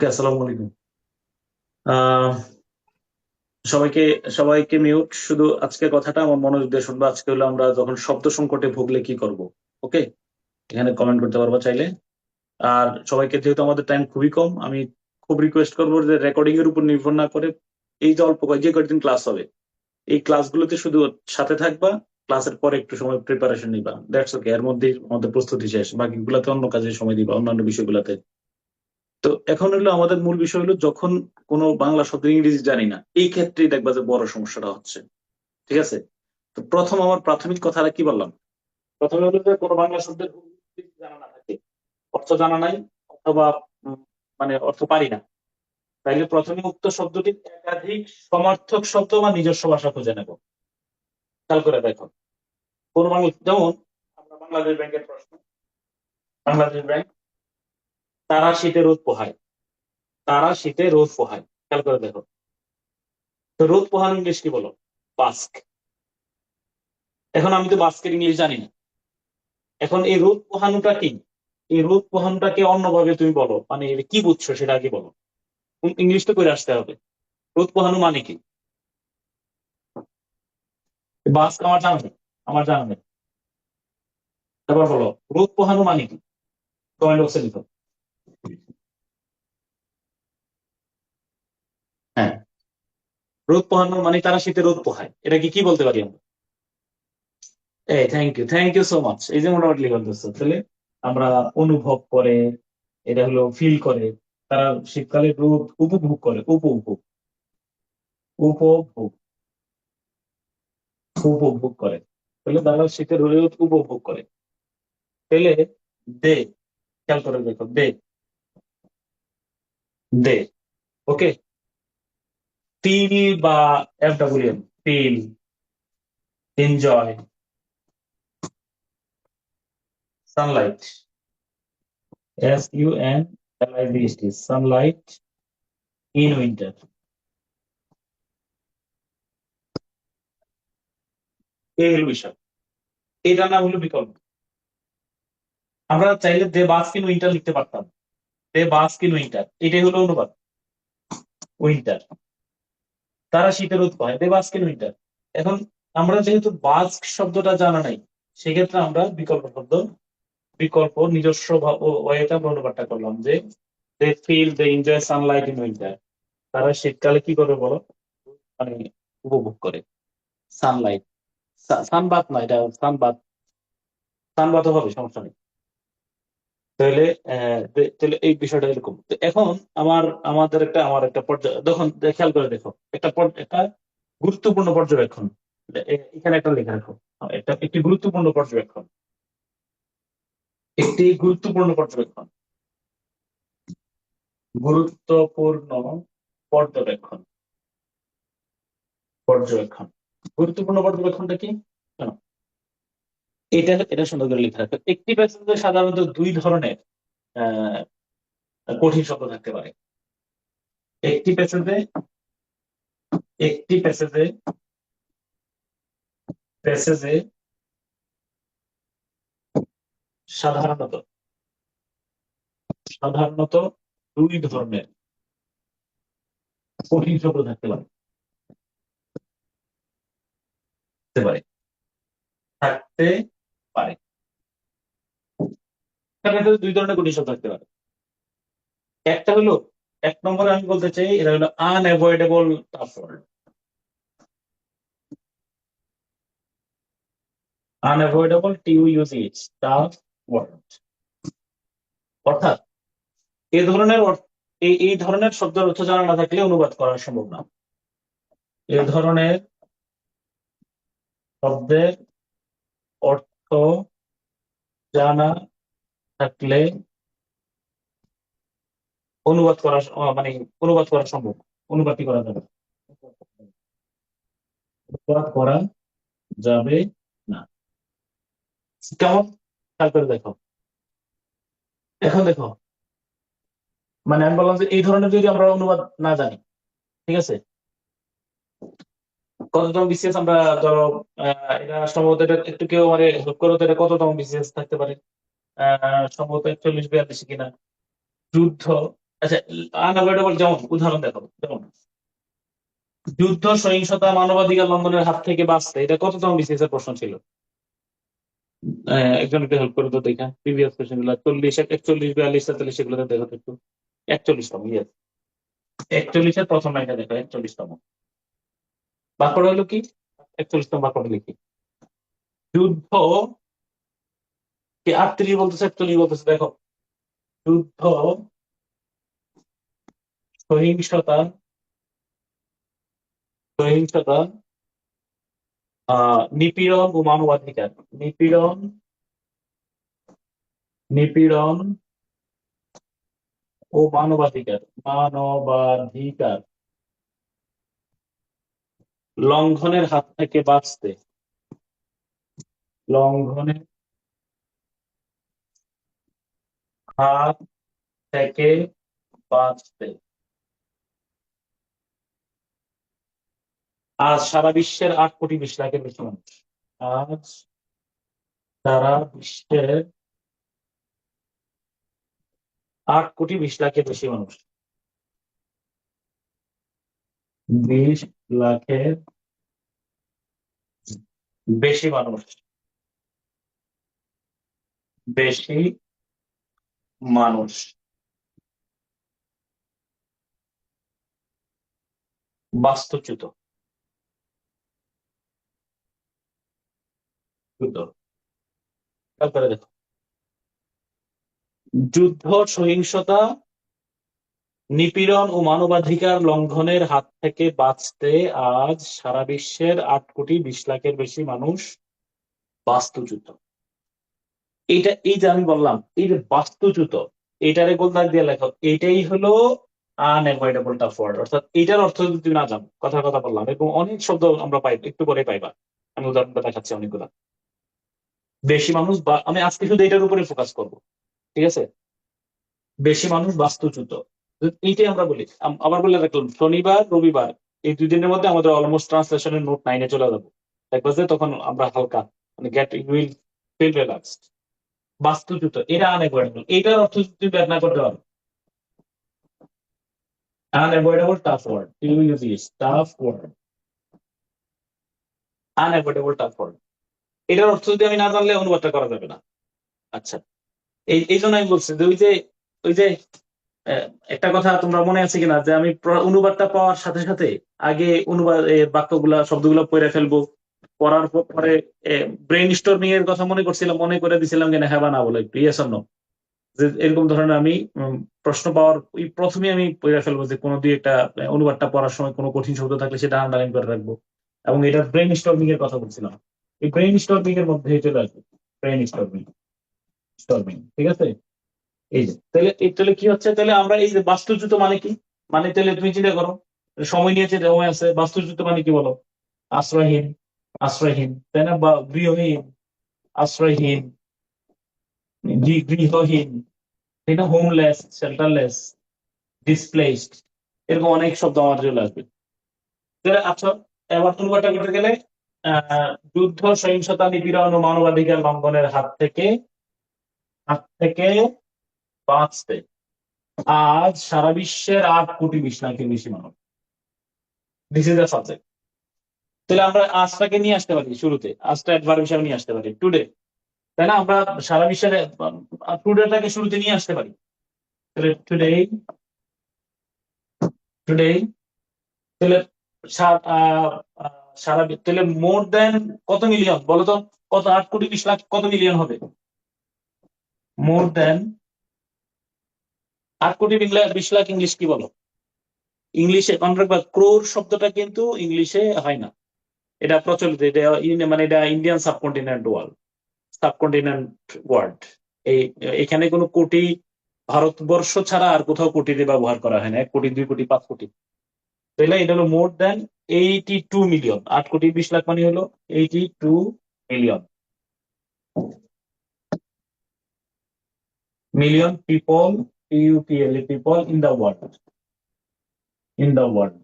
ওকে, আসসালামু আলাইকুম। আহ, সবাইকে সবাইকে মিউট। শুধু আজকের কথাটা আমার মনোযোগ দিয়ে শুনবো। আজকে হলো আমরা যখন শব্দ সংকটে ভুগলে কি করব। ওকে, এখানে কমেন্ট করতে পারবো চাইলে। আর সবাইকে, যেহেতু আমাদের টাইম খুবই কম, আমি খুব রিকোয়েস্ট করবো যে রেকর্ডিং এর উপর নির্ভর না করে এই যে যে কয়েকদিন ক্লাস হবে, এই ক্লাসগুলোতে শুধু সাথে থাকবা। ক্লাসের পরে একটু সময় প্রিপারেশন নিবা, দ্যাটস ওকে। এর মধ্যে আমাদের প্রস্তুতি শেষ, বাকিগুলোতে অন্য কাজে সময় দিবা, অন্যান্য বিষয়গুলোতে। তো এখন হলো আমাদের মূল বিষয় হলো, যখন কোনো বাংলা শব্দ ইংরেজি জানি না, এই ক্ষেত্রেই দেখবা যে বড় সমস্যাটা হচ্ছে। ঠিক আছে? তো প্রথম আমার প্রাথমিক কথাটা কি বললাম? প্রথমে হলো যে কোনো বাংলা শব্দের ইংরেজি জানা না থাকে, অর্থ জানা নাই, অথবা উম, মানে অর্থ পারি না, তাইলে প্রথমে উক্ত শব্দটির একাধিক সমার্থক শব্দ বা নিজস্ব ভাষা খুঁজে নেব। খেয়াল করে দেখো, কোন বাংলা, যেমন আমরা বাংলাদেশ ব্যাংকের প্রশ্ন। বাংলাদেশ ব্যাংক তারা শীতে রোদ পোহায়। তারা শীতে রোদ পোহায়, খেয়াল করে দেখো। তো রোদ পোহানো ইংলিশ কি বলো? বাস্ক। এখন আমি তো বাস্কের ইংলিশ জানি না। এখন এই রোদ পোহানোটা কি? এই রোদ পোহানোটাকে অন্যভাবে তুমি বলো, মানে এটা কি বুঝছো সেটা আগে বলো। ইংলিশ তো করে আসতে হবে। রোদ পোহানো মানে কি? বাস্ক আমার জানা নেই, আমার জানা নেই। তারপর বলো, রোদ পোহানো মানে কি? কমেন্ট বক্সে লিখো। হ্যাঁ, রোদ পোহানো মানে তারা শীতে রোদ পোহায়, এটা কি কি বলতে পারি আমরা? এই থ্যাংক ইউ সো মাচ। এই যে মোটামুটি বলতেছো, তাহলে আমরা অনুভব করে, এটা হলো ফিল করে, তারা শীতকালে রোদ উপভোগ করে, উপভোগ, উপভোগ, উপভোগ করে। তাহলে তারা শীতের রোদ উপভোগ করে। তাহলে দে, খেয়াল করে দেখো, দে, দে। ওকে। ফিল বা FWM, feel, enjoy sunlight, SUNLIGHT, sunlight in winter. এই হলো বিষয়। এটা না হলো বিকল্প। আমরা চাইলে দে বাস্ক ইন উইন্টার লিখতে পারতাম। দে বাস্ক ইন উইন্টার, এটাই হলো অনুবাদ। উইন্টার, তারা শীতের রোদ পায়, দে বাস্ক ইন উইন্টার। এখন আমরা যেহেতু বাস্ক শব্দটা জানা নাই, সেক্ষেত্রে আমরা বিকল্প শব্দ, বিকল্প নিজস্ব ওয়েটা আমরা অনুবাদটা করলাম যে they feel, they enjoy sunlight in winter. তারা শীতকালে কি করে বলো? মানে উপভোগ করে সানলাইট। সানবাত না, এটা সানবাত, সানবাতও হবে, সমস্যা নেই। তাহলে তাহলে এই বিষয়টা এরকম। তো এখন আমার একটা পর্যায়ে, যখন খেয়াল করে দেখো, একটা গুরুত্বপূর্ণ পর্যবেক্ষণ। এখানে একটা লেখা রাখো। একটি গুরুত্বপূর্ণ পর্যবেক্ষণ, একটি গুরুত্বপূর্ণ পর্যবেক্ষণ, গুরুত্বপূর্ণ পর্যবেক্ষণ, পর্যবেক্ষণ। গুরুত্বপূর্ণ পর্যবেক্ষণটা কি? শোনো, এটা সুন্দর করে লিখে রাখো। একটি প্যাসেজে সাধারণত দুই ধরনের আহ কঠিন শব্দ থাকতে পারে। একটি প্যাসেজে, একটি প্যাসেজে, প্যাসেজে সাধারণত, সাধারণত দুই ধরনের কঠিন শব্দ থাকতে পারে, থাকতে পারে, থাকতে পারে। এখানে তো দুই ধরনের কঠিন শব্দ থাকতে পারে। একটা হলো, এক নম্বরে আমি বলতে চাই, এটা হলো unavoidable tough word. Unavoidable, TUZH, tough word. অর্থাৎ এই ধরনের এই ধরনের শব্দের অর্থ জানা না থাকলে অনুবাদ করা সম্ভব না। এই ধরনের শব্দের অর্থ জানা থাকলে অনুবাদ করা মানে অনুবাদ করা সম্ভব, অনুবাদটি করা যাবে, অনুবাদ করা যাবে না। কেমন? খেয়াল করে দেখো। এখন দেখো, মানে আমি বললাম যে এই ধরনের যদি আমরা অনুবাদ না জানি, ঠিক আছে, কততম বিসিএস আমরা, ধরো এটা সম্ভবত, এটা একটু কেউ মানে হেল্প করো তো, এটা কততম বিসিএস থাকতে পারে? সম্ভবত 41-42 কিনা। যুদ্ধ, আচ্ছা, আনঅ্যাভয়েডেবল যেমন উদাহরণ দেখো, যেমন যুদ্ধ, সহিংসতা, মানবাধিকার লঙ্ঘনের হাত থেকে বাঁচতে, এটা কততম বিসিএস এর প্রশ্ন ছিল? একজন একটু হেল্প করে তো দেখা, প্রিভিয়াস কোশ্চেন গুলো 40, 41, 42, 43 এগুলোতে দেখো তো একটু। 41তম, ইয়েস, 41-এর প্রথম লাইনটা দেখো, 41তম বাক্যটা হলো কি? 41তম বাক্যটা লিখি, যুদ্ধ, কি 38 বলতেছে 41 বলতেছে, দেখো, যুদ্ধ, সহিংসতা, সহিংসতা, নিপীড়ন ও মানবাধিকার, নিপীড়ন, নিপীড়ন ও মানবাধিকার, মানবাধিকার লঙ্ঘনের হাত থেকে বাঁচতে, লঙ্ঘনের হাত থেকে বাঁচতে আজ সারা বিশ্বের 8 কোটি 20 লাখের বেশি মানুষ, আজ সারা বিশ্বের 8 কোটি 20 লাখের বেশি মানুষ, 20 লাখের বেশি মানুষ, বেশি মানুষ বাস্তুচ্যুত, তারপরে দেখো, যুদ্ধ, সহিংসতা, নিপীড়ন ও মানবাধিকার লঙ্ঘনের হাত থেকে বাঁচতে আজ সারা বিশ্বের 8 কোটি 20 লাখের বেশি মানুষ বাস্তুচ্যুত। এইটা, এই যে আমি বললাম এই যে বাস্তুচ্যুত, এটারে গোল দাগ দিয়ে লেখো, এটাই হলো আনএভয়েডেবল টাফ ওয়ার্ড, অর্থাৎ এটার অর্থ যদি তুমি না জানো, কথা কথা বললাম, এবং অনেক শব্দ আমরা পাই, একটু পরে পাইবা, আমি উদাহরণটা দেখাচ্ছি অনেকগুলা। বেশি মানুষ, বা আমি আজকে শুধু এটার উপরে ফোকাস করব, ঠিক আছে? বেশি মানুষ বাস্তুচ্যুত, এইটাই আমরা বলি। আবার বলে রাখলাম, শনিবার রবিবার এই 2 দিনের মধ্যে আমাদের অলমোস্ট ট্রান্সলেশনের নোট 9-এ চলে যাবো, দেখবো যে তখন আমরা হালকা, মানে গেট উইল ফিল রিল্যাক্সড। বাস্তুচ্যুত, এটা আনএভয়েডেবল, এটার অর্থ যদি তুমি বের না করতে পারো, unavoidable tough word, you use this tough word, unavoidable tough word, এটার অর্থ যদি আমি না জানলে অনুবাদটা করা যাবে না। আচ্ছা, এই জন্য আমি বলছি যে ওই যে আহ, একটা কথা তোমরা মনে আছে কিনা, যে আমি অনুবাদটা পাওয়ার সাথে সাথে আগে অনুবাদ বাক্যগুলা শব্দগুলো পড়ে ফেলবো, পড়ার পরে ব্রেন স্টর্মিং এর কথা মনে করছিলাম, মনে করে দিছিলাম কিনা হ্যাঁ বা না বলে, ইয়েস অর নো, যে এরকম ধরনের আমি প্রশ্ন পাওয়ার ওই প্রথমে আমি পড়ে ফেলবো, যে কোনো দুই একটা অনুবাদটা পড়ার সময় কোনো কঠিন শব্দ থাকলে সেটা আন্ডারলাইন করে রাখবো, এবং এটা ব্রেন স্টর্মিং এর কথা বলছিলাম, এই ব্রেন স্টর্মিং এর মধ্যে চলে আসবে, ব্রেন স্টর্মিং, স্টর্মিং, ঠিক আছে? এই যে তাহলে তাহলে কি হচ্ছে, তাহলে আমরা এই যে বাস্তুচ্যুত মানে কি, মানে তাহলে তুমি চিন্তা করো, সময় নিয়েছে, সময় আছে, বাস্তুচ্যুত মানে কি বলো? আশ্রয়হীন, আশ্রয়হীন, তাই না? বা গৃহহীন, আশ্রয়হীন, গৃহহীন, তাই না? হোমলেস, শেল্টারলেস, ডিসপ্লেসড, এরকম অনেক শব্দ আমার চলে আসবে। তাহলে আচ্ছা, এবার অনুবাদটা করতে গেলে যুদ্ধ, সহিংসতা, নিপীড়ন ও মানবাধিকার লঙ্ঘনের হাত থেকে বাঁচতে আজ সারা বিশ্বের 8 কোটি 20 লাখের বেশি মানুষ, দিস ইজ দ্য সাবজেক্ট। তাহলে আমরা আজটাকে নিয়ে আসতে পারি শুরুতে, আজটা অ্যাডভার্ব হিসাবে নিয়ে আসতে পারি, টুডে, তাই না? আমরা সারা বিশ্বের টুডেটাকে শুরুতে নিয়ে আসতে পারি, তাহলে টুডে, টুডে, তাহলে সারা তাহলে মোর দেন কত মিলিয়ন বলো তো, কত? 8 কোটি 20 লাখ কত মিলিয়ন হবে? মোর দেন 8 কোটি 20 লাখ ইংলিশ কি বলো? ইংলিশে মনে রাখবা, ক্রোর শব্দটা কিন্তু ইংলিশে হয় না, এটা প্রচলিত, এটা মানে এটা Indian subcontinent world, subcontinent word. এই এখানে কোনো কোটি, ভারতবর্ষ ছাড়া আর কোথাও কোটি দিয়ে ব্যবহার করা হয় না, 1 কোটি 2 কোটি 5 কোটি, তাহলে এটা হলো মোর দেন 82 মিলিয়ন, 8 কোটি 20 লাখ মানে হলো 82 মিলিয়ন, মিলিয়ন পিপল, পিউপিএল, people in the world, in the world.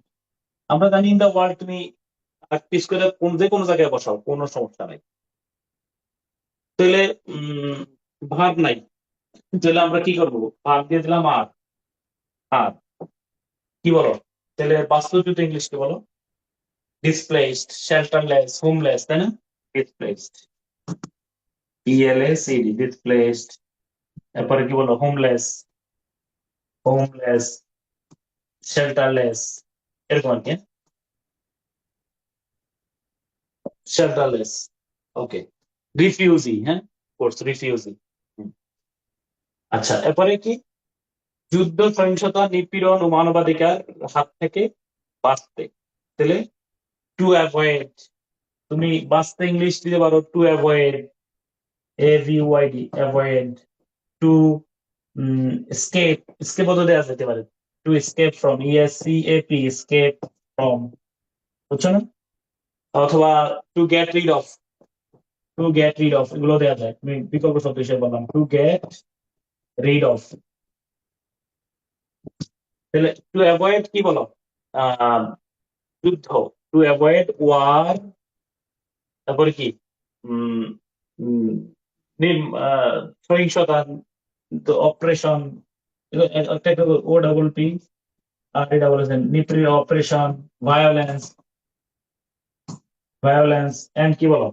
আমরা জানি ইন দা ওয়ার্ল্ড, তুমি প্র্যাকটিস করে কোন যে কোনো জায়গায় বসাও, কোনো সমস্যা নাই। তাহলে ভাগ নাই, তাহলে আমরা কি করবো? ভাগ দিয়ে দিলাম 8, আর কি বলো, তাহলে বাস্তুচ্যুত ইংলিশ কি বলো? ডিসপ্লেসড, শেল্টারলেস, হোমলেস, তাই না? Displaced, PLACD, displaced. এরপরে কি বলো? হোমলেস, হোমলেস, শেল্টারলেস, এরকম আর কি। শেল্টারলেস, ওকে। রিফিউজি, হ্যাঁ, কোর্স রিফিউজি। আচ্ছা, এরপরে কি? যুদ্ধ, সহিংসতা, নিপীড়ন ও মানবাধিকার হাত থেকে বাঁচতে, তাহলে টু অ্যাভয়েড, তুমি বাঁচতে ইংলিশ দিতে পারো to avoid, AVOID, avoid. To escape, escape তো দেওয়া যেতে পারে, to escape from, ESCAP, escape from, বুঝছো না? অথবা to get rid of, to get rid of, এগুলো দেওয়া যায়। তুমি বিকল্প শব্দ হিসেবে বললাম টু গেট রিড অফ। তাহলে টু অ্যাভয়েড কি বলো? আহ যুদ্ধ, টু অ্যাভয়েড ওয়ার। তারপরে কি? উম উম, সহিংসতা, অপারেশন, একটা OPP, আর এটা বলেছেন নিপীড়ন, অপারেশন, ভায়োলেন্স, ভায়োলেন্স এন্ড কি বলো?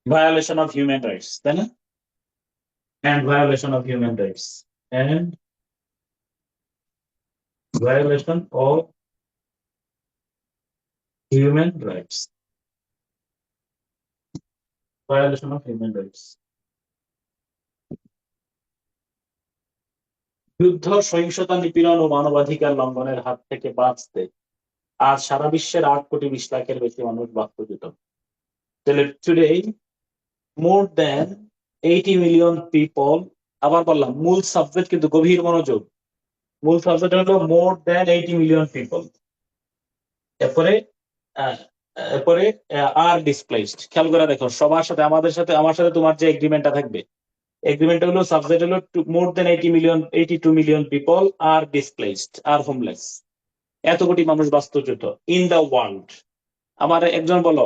ভায়োলেশন অফ হিউম্যান রাইটস, তাই না? And violation of human rights, and violation of human rights, violation of human rights. যুদ্ধ, সহিংসতা, নিপীড়ন ও মানবাধিকার লঙ্ঘনের হাত থেকে বাঁচতে আজ সারা বিশ্বের 8,20,00,000-এর বেশি মানুষ বাস্তুচ্যুত। তাহলে টুডে মোর দেন 80 মিলিয়ন পিপল, আবার বললাম মূল সাবজেক্ট কিন্তু গভীর মনোযোগ, মূল সাবজেক্ট হলো মোর দেন 80 মিলিয়ন পিপল। এরপরে আহ, এরপরে আর ডিসপ্লেসড, খেয়াল করে দেখো, সবার সাথে, আমাদের সাথে, আমার সাথে তোমার যে এগ্রিমেন্টটা থাকবে, এগ্রিমেন্টটা হলো সাবজেক্ট হলো মোর দেন 80 মিলিয়ন, 82 মিলিয়ন পিপল আর ডিসপ্লেসড, আর হোমলেস। এত কোটি মানুষ বাস্তুচ্যুত ইন দা ওয়ার্ল্ড। আমার একজন বলো,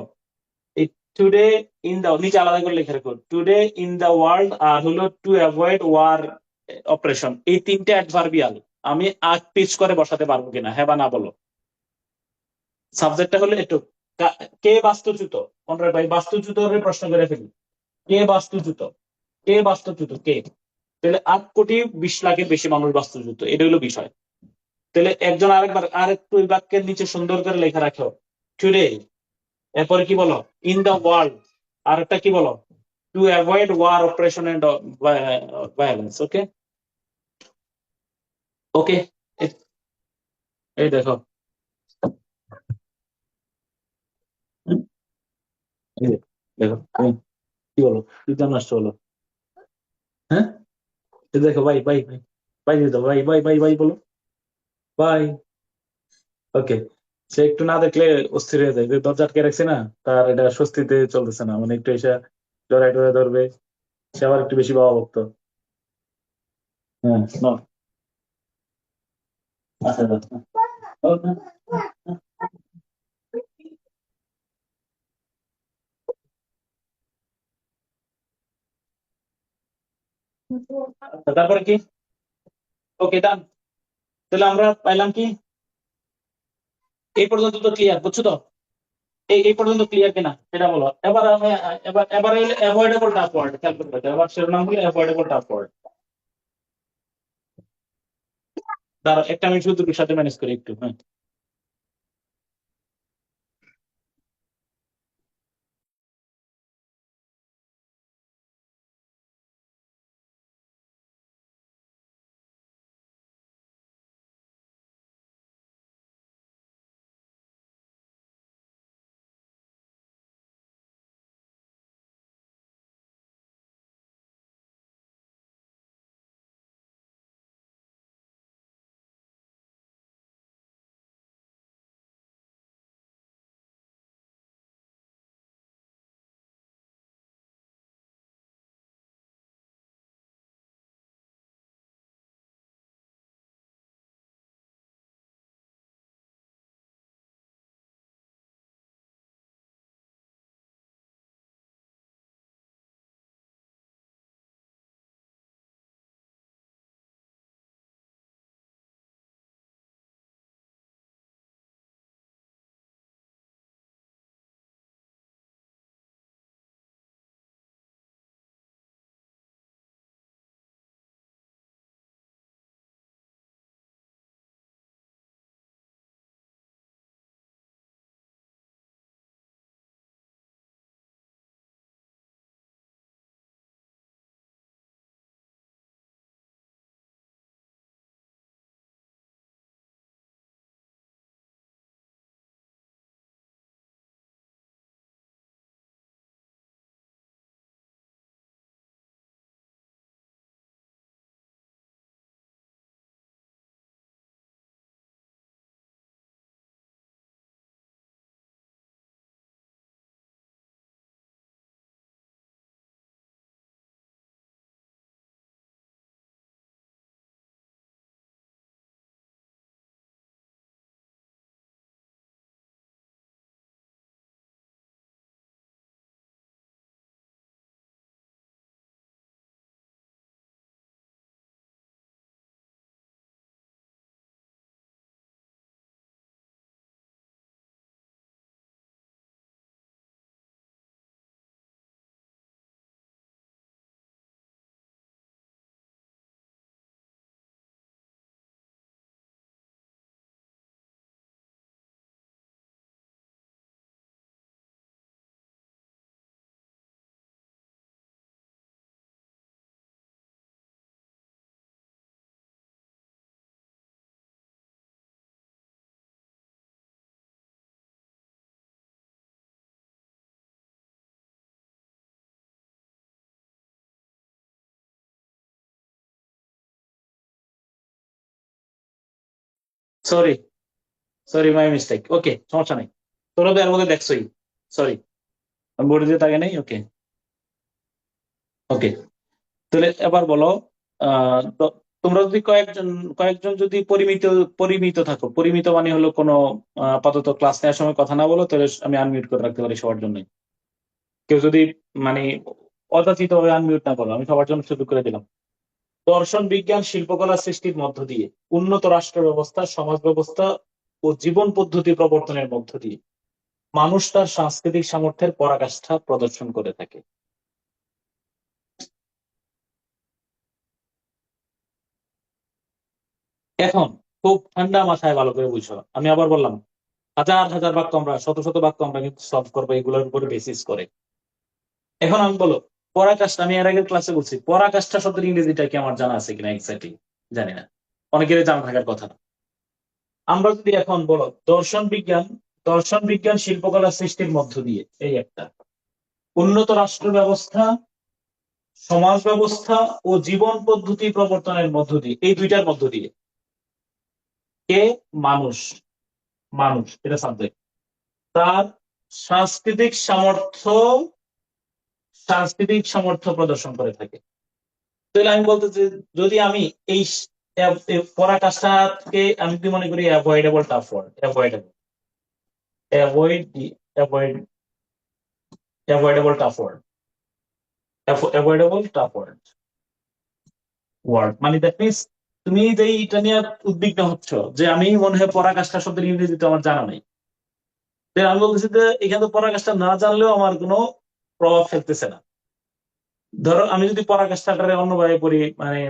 এই টুডে ইন দা, নিচে আলাদা করে লিখে রাখো, টুডে ইন দা ওয়ার্ল্ড, আর হলো টু অ্যাভয়েড ওয়ার, অপারেশন, এই তিনটে অ্যাডভার্বিয়াল আমি আগ পিচ করে বসাতে পারবো কিনা, হ্যাঁ বা না বলো? সাবজেক্টটা হলো একটু, কে বাস্তুচ্যুত? কনরাড ভাই, বাস্তুচ্যুত হলে প্রশ্ন করে ফেলি, কে বাস্তুচ্যুত? কে বাস্তুচ্যুত, কে? তাহলে 8,20,00,000-এর বেশি মানুষ বাস্তুচ্যুত, এটা হলো বিষয়। তাহলে একজন আরেকবার আরেকটু ওই বাক্যের নিচে সুন্দর করে লেখা রাখো, টুডে, এরপরে কি বলো? ইন দা ওয়ার্ল্ড, আর একটা কি বলো? To avoid war, operation and violence. Okay, okay, এই দেখো, হুম, এই দেখো, কি বলো, কি জানো আসছো বলো? হ্যাঁ, এই দেখো, বাই বাই বাই, বাই দিয়ে দাও, বাই বাই বাই বাই বলো, বাই। ওকে, সে একটু না দেখলে অস্থির হয়ে যায়, যে দরজা আটকে রাখছে না, তার এটা স্বস্তিতে চলতেছে না, মানে একটু এসে জড়াই টড়াই ধরবে, সে আবার একটু বেশি বাবা ভক্ত। হ্যাঁ, নাও। আচ্ছা, আচ্ছা, আচ্ছা। তারপরে কি? ওকে, ডান। তাহলে আমরা পাইলাম কি? এই পর্যন্ত তো ক্লিয়ার, বুঝছো তো? এই পর্যন্ত ক্লিয়ার কিনা সেটা বলো। এবার এবার অ্যাভয়েডেবল টাফ ওয়ার্ড, খেয়াল করতে হবে। এবার শিরোনাম হলো অ্যাভয়েডেবল টাফ ওয়ার্ড। দাঁড়াও, একটা আমি শুধু সাথে ম্যানেজ করি একটু, হ্যাঁ। Sorry sorry, my mistake. Okay, সমস্যা নাই, তোরা তো এর মধ্যে দেখছোই। সরি, আমি বোর্ডে দিয়ে তাকে নেই। ওকে ওকে, তাহলে এবার বলো, তোমরা যদি কয়েকজন কয়েকজন যদি পরিমিত পরিমিত থাকো, পরিমিত মানে হলো কোনো আপাতত ক্লাস নেওয়ার সময় কথা না বলো, তাহলে আমি আনমিউট করে রাখতে পারি সবার জন্য। কেউ যদি মানে অযাচিত ভাবে আনমিউট না করো, আমি সবার জন্য সুযোগ করে দিলাম। দর্শন, বিজ্ঞান, শিল্পকলা সৃষ্টির মধ্য দিয়ে, উন্নত রাষ্ট্র ব্যবস্থা, সমাজ ব্যবস্থা ও জীবন পদ্ধতি প্রবর্তনের মধ্য দিয়ে মানুষ তার সাংস্কৃতিক সামর্থ্যের পরাকাষ্ঠা প্রদর্শন করে থাকে। এখন খুব ঠান্ডা মাথায় ভালো করে বুঝো, আমি আবার বললাম, হাজার হাজার বাক্য আমরা, শত শত বাক্য আমরা কিন্তু সলভ করবো এগুলোর উপরে বেসিস করে। এখন আমি বলো, পরাকাষ্ঠা, আমি এর আগের ক্লাসে বলছি, পরাকাষ্ঠা শব্দের ইংরেজিটা কি আমার জানা আছে কিনা এক্স্যাক্টলি জানি না, অনেকের জানা থাকার কথা না। আমরা যদি এখন বলো দর্শন বিজ্ঞান শিল্পকলা সৃষ্টির মধ্য দিয়ে, এই একটা উন্নত রাষ্ট্র ব্যবস্থা, সমাজ ব্যবস্থা ও জীবন পদ্ধতি প্রবর্তনের মধ্য দিয়ে, এই দুইটার মধ্য দিয়ে কে, মানুষ, মানুষ এটা সাবজেক্ট, তার সাংস্কৃতিক সামর্থ্য প্রদর্শন করে থাকে। তাহলে আমি বলতে চাই, যদি আমি এই পরাকাষ্ঠাকে আমি কি মনে করি avoidable tough word, avoid avoidable tough word, avoidable tough word word মানে দ্যাট মিনস তুমি যে এটা নিয়ে উদ্বিগ্ন হচ্ছ যে আমি মনে হয় পরাকাষ্ঠা শব্দের ইংরেজিতে আমার জানা নেই, তাহলে আমি বলতেছি যে এখানে তো পরাকাষ্ঠা না জানলেও আমার কোনো প্রভাব ফেলতেছে না। ধরো আমি যদি পরাকাষ্ঠাটারে অন্যভাবে পড়ি, মানে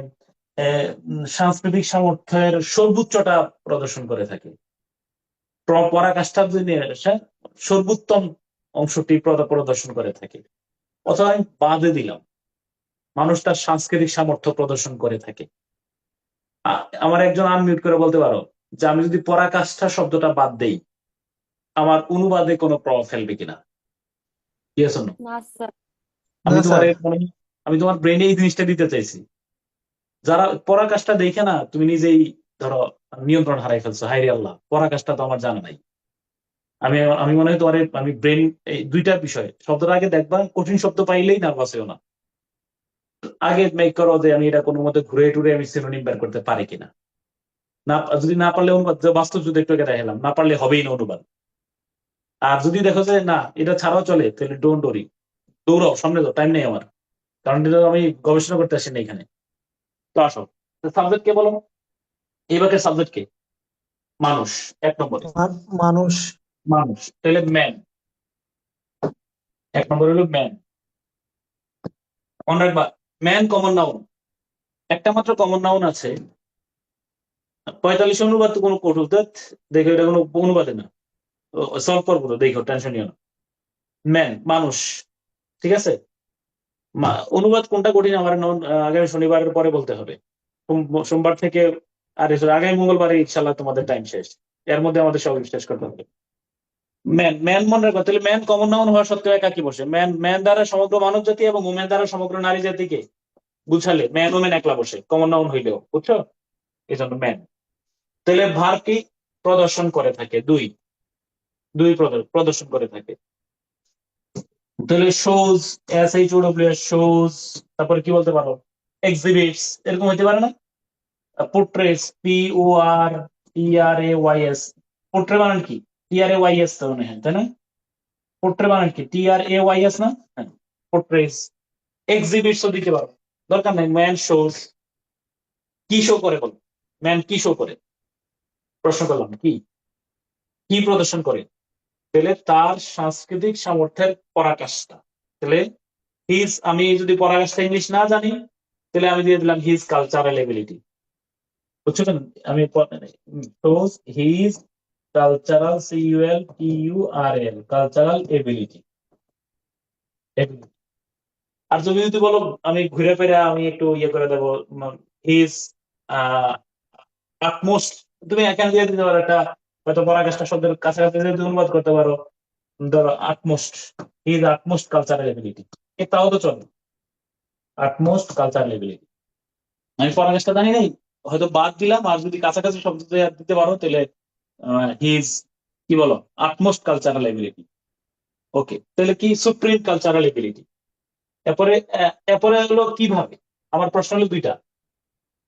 সাংস্কৃতিক সামর্থ্যের সর্বোচ্চটা প্রদর্শন করে থাকে, পরাকাষ্ঠার যদি সর্বোত্তম অংশটি প্রদর্শন করে থাকে, অথবা আমি বাদে দিলাম মানুষ তার সাংস্কৃতিক সামর্থ্য প্রদর্শন করে থাকে। আমার একজন আনমিউট করে বলতে পারো যে আমি যদি পরাকাষ্ঠা শব্দটা বাদ দেই আমার অনুবাদে কোনো প্রভাব ফেলবে কিনা? Yes or no? না স্যার। আমি না তোমার স্যার। আমি তোমার ব্রেনে এই জিনিসটা দিতে চাইছি। যারা পরাকাষ্ঠা দেখে না, তুমি নিজেই ধরো নিয়ন্ত্রণ হারাই ফেলছো, হাইরে আল্লাহ, পরাকাষ্ঠা তো আমার জানা নাই। আমি আমি মনে হয় তোমার আমি ব্রেন, এই দুইটা বিষয়, শব্দটা আগে দেখবা, কঠিন শব্দ পাইলেই নার্ভাস হও না, আগে মেক করো যে আমি এটা কোনো মতে ঘুরে টুরে আমি সিনোনিম বের করতে পারি কিনা। না, যদি না পারলে অনুবাদ, বাস্তব যদি একটু আগে দেখালাম, না পারলে হবেই না অনুবাদ। আর যদি দেখো যে না এটা ছাড়াও চলে, তাহলে ডোন্ট ওরি, দৌড়াও, সামনে যাও, টাইম নেই আমার, কারণ এটা আমি গবেষণা করতে আসি না এখানে। তো আসো, সাবজেক্ট কে বলো, এই বাক্যের সাবজেক্ট কে? মানুষ, এক নম্বরে মানুষ। মানুষ, তাহলে ম্যান, এক নম্বর হলো ম্যান। মনে রাখবা, ম্যান কমন নাউন, একটা মাত্র কমন নাউন আছে, 45 অনুবাদ তো কোনো কঠোর দেখো, এটা কোনো অনুবাদে না, সলভ করবো তো, দেখো, টেনশন নিও না। ম্যান, মানুষ, ঠিক আছে। অনুবাদ কোনটা কঠিন আমার আগামী শনিবারের পরে বলতে হবে। সোমবার থেকে, আর আগামী মঙ্গলবারে ইনশাল্লাহ তোমাদের টাইম শেষ, এর মধ্যে আমাদের সব শেষ করতে হবে। ম্যান, ম্যান মনে রাখো, তাহলে ম্যান কমন নাউন হওয়া সত্ত্বেও একাকি বসে, ম্যান, ম্যান দ্বারা সমগ্র মানব জাতি এবং উমেন দ্বারা সমগ্র নারী জাতিকে বুঝালে ম্যান ওমেন একলা বসে, কমন নাউন হইলেও, বুঝছো? এই জন্য ম্যান। তাহলে ভার কি প্রদর্শন করে থাকে, দুই, প্রদর্শন করে থাকে। তাহলে শোজ, SHOWS, শোজ, তারপরে কি বলতে পারো, এক্সিবিটস, এরকম হইতে পারে না? পোর্ট্রেস, PORTRAYS, পোর্ট্রে বানান কি? TRAYS তো মনে হয়, তাই না? পোর্ট্রে বানান কি? TRAYS না? হ্যাঁ, পোর্ট্রেস। এক্সিবিটসও দিতে পারো, দরকার নাই। ম্যান শোজ, কি শো করে বল, ম্যান কি শো করে? প্রশ্ন করলাম, কি কি প্রদর্শন করে? তাহলে তার সাংস্কৃতিক সামর্থ্যের পরাকাষ্ঠা। তাহলে হিজ, আমি যদি পরাকাষ্ঠা ইংলিশ না জানি, তাহলে আমি দিয়ে দিলাম হিজ কালচারাল এবিলিটি, বুঝছো কেন? আমি হিজ কালচারাল, কালচারাল এবিলিটি। আর তুমি যদি বলো, আমি ঘুরে ফিরে আমি একটু ইয়ে করে দেবো, হিজ আটমোস্ট, তুমি এখানে দিয়ে দিতে পারো একটা, হয়তো পরাকাষ্ঠা শব্দের কাছাকাছি যদি অনুবাদ করতে পারো, ধরো utmost, his utmost cultural ability, তাও তো চলে, আটমোস্ট কালচারাল এবিলিটি। আমি পরাকাষ্ঠা জানি নাই, হয়তো বাদ দিলাম, আর যদি কাছাকাছি শব্দ দিতে পারো তাহলে হিজ কি বলো আটমোস্ট কালচারাল এবিলিটি। ওকে, তাহলে কি সুপ্রিম কালচারাল এবিলিটি। এরপরে এরপরে হলো কিভাবে। আমার প্রশ্ন হলো দুইটা।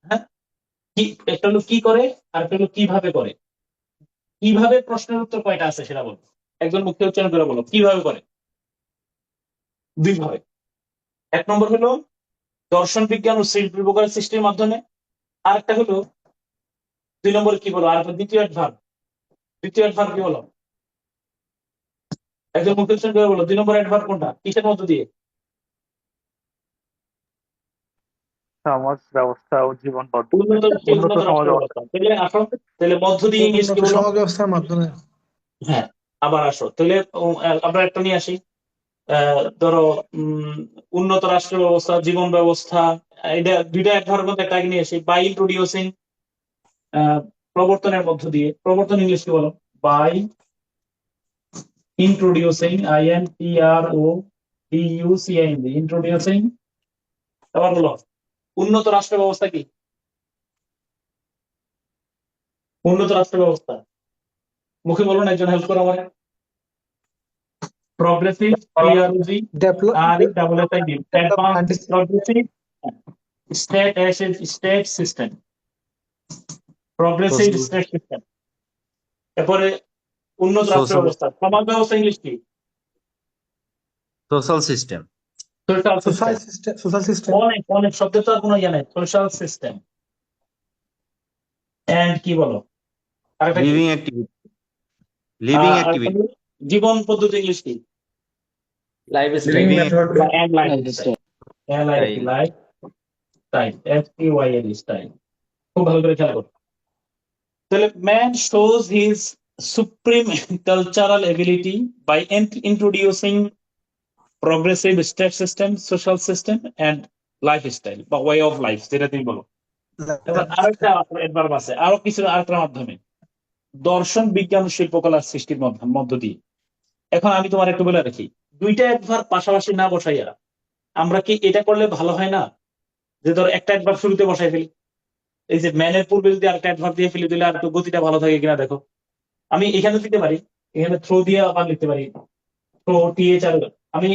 হ্যাঁ, কি একটা হলো কি করে, আর একটা হলো কিভাবে করে। কিভাবে প্রশ্নের উত্তর কয়টা আছে সেটা বলো, একজন মুখে উচ্চারণ করে বলো কিভাবে করে। দুই ভাবে। এক নম্বর হলো দর্শন বিজ্ঞান ও শিল্পী প্রকার সৃষ্টির মাধ্যমে। আর একটা হলো দুই নম্বর কি বলো, আর দ্বিতীয় অ্যাডভার্ব। দ্বিতীয় অ্যাডভার্ব কি বলো, একজন মুখে উচ্চারণ করে বলো 2 নম্বর অ্যাডভার্ব কোনটা, কিসের মধ্য দিয়ে। সমাজ ব্যবস্থা ও জীবন পদ্ধতি। উন্নত উন্নত উন্নত সমাজ রাষ্ট্র ব্যবস্থা। ব্যবস্থা, তাহলে আসো। তাহলে মধ্য দিয়ে ইংলিশ কি উন্নত বলো। সমাজ ব্যবস্থার মাধ্যমে। হ্যাঁ, আবার আসো তাহলে আমরা একটা নিয়ে আসি। ধরো উন্নত রাষ্ট্র ব্যবস্থা, জীবন ব্যবস্থা, এটা দুইটা অ্যাডভার্ব মধ্যে একটা নিয়ে আসি। বাই ইন্ট্রোডিউসিং, প্রবর্তনের মধ্য দিয়ে। প্রবর্তন ইংলিশ কি বলো, বাই ইন্ট্রোডিউসিং, INTRODUCING, ইন্ট্রোডিউসিং। আবার বলো উন্নত রাষ্ট্র ব্যবস্থা কি, উন্নত রাষ্ট্র ব্যবস্থা মুখে বলুন, একজন হেল্প করো আমার। Progressive, PROG, RESSID, advance progressive state system, progressive state system. এরপরে উন্নত রাষ্ট্র ব্যবস্থা, সমাজ ব্যবস্থা ইংলিশ কি, social system. Social social system. System, social system. অনেক অনেক শব্দের তো আর কোনো ইয়ে নাই, সোশ্যাল সিস্টেম। এন্ড কি বলো আরেকটা কি, লিভিং অ্যাক্টিভিটি। লিভিং আরেকটা অ্যাক্টিভিটি। হলো জীবন পদ্ধতি ইংলিশ কি, living living method. and lifestyle, and style. lifestyle, STYL, style. খুব ভালো করে খেয়াল করো। তাহলে man shows his supreme cultural ability by introducing progressive state system, social system and lifestyle বা ওয়ে অফ লাইফ, যেটা তুমি বলো। এবার আরেকটা অ্যাডভার্ব আছে, আরো কিছু আরেকটার মাধ্যমে দর্শন বিজ্ঞান ও শিল্পকলার সৃষ্টির মধ্য দিয়ে। এখন আমি তোমার একটু বলে রাখি, দুইটা অ্যাডভার্ব পাশাপাশি না বসাইয়া আমরা কি এটা করলে ভালো হয় না, যে ধর একটা অ্যাডভার্ব শুরুতে বসাই ফেলি, এই যে ম্যানের পূর্বে যদি আরেকটা অ্যাডভার্ব দিয়ে ফেলি দিলে আর একটু গতিটা ভালো থাকে কিনা দেখো। আমি এখানে দিতে পারি, এখানে থ্রো দিয়ে আবার লিখতে পারি, থ্রো THR। আমি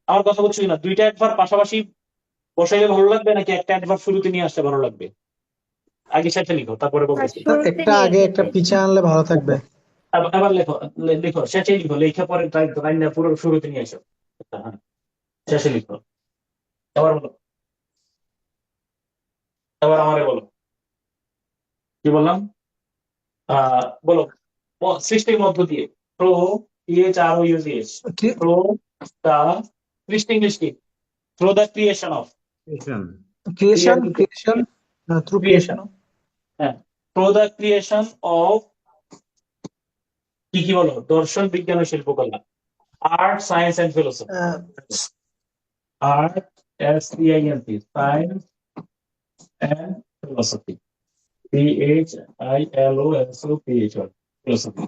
আমার কথা বলছি না, দুইটা অ্যাডভার্ব পাশাপাশি বসাইলে ভালো লাগবে নাকি একটা অ্যাডভার্ব শুরুতে নিয়ে আসলে ভালো লাগবে। আগে সেটা লিখো তারপরে বলতেছি। একটা আগে একটা পিছে আনলে ভালো থাকবে। আবার লেখো, লিখো শেষে লিখো, লেখা পরে লাইন না পুরো শুরুতে নিয়ে এসো। হ্যাঁ, শেষে লিখো। আবার বলো, এবার আমারে বলো কি বললাম। বলো সৃষ্টির মধ্য দিয়ে, প্রো THROUGH, প্রো দা সৃষ্টি ইংলিশ কি, through the creation of, creation, creation through creation. Creation. হ্যাঁ, থ্রো দ্য ক্রিয়েশন অফ কি কি বলো, দর্শন বিজ্ঞান ও শিল্পকলা, art science and philosophy. Art, SCIENC, science and philosophy, PHILOSOPHY, philosophy.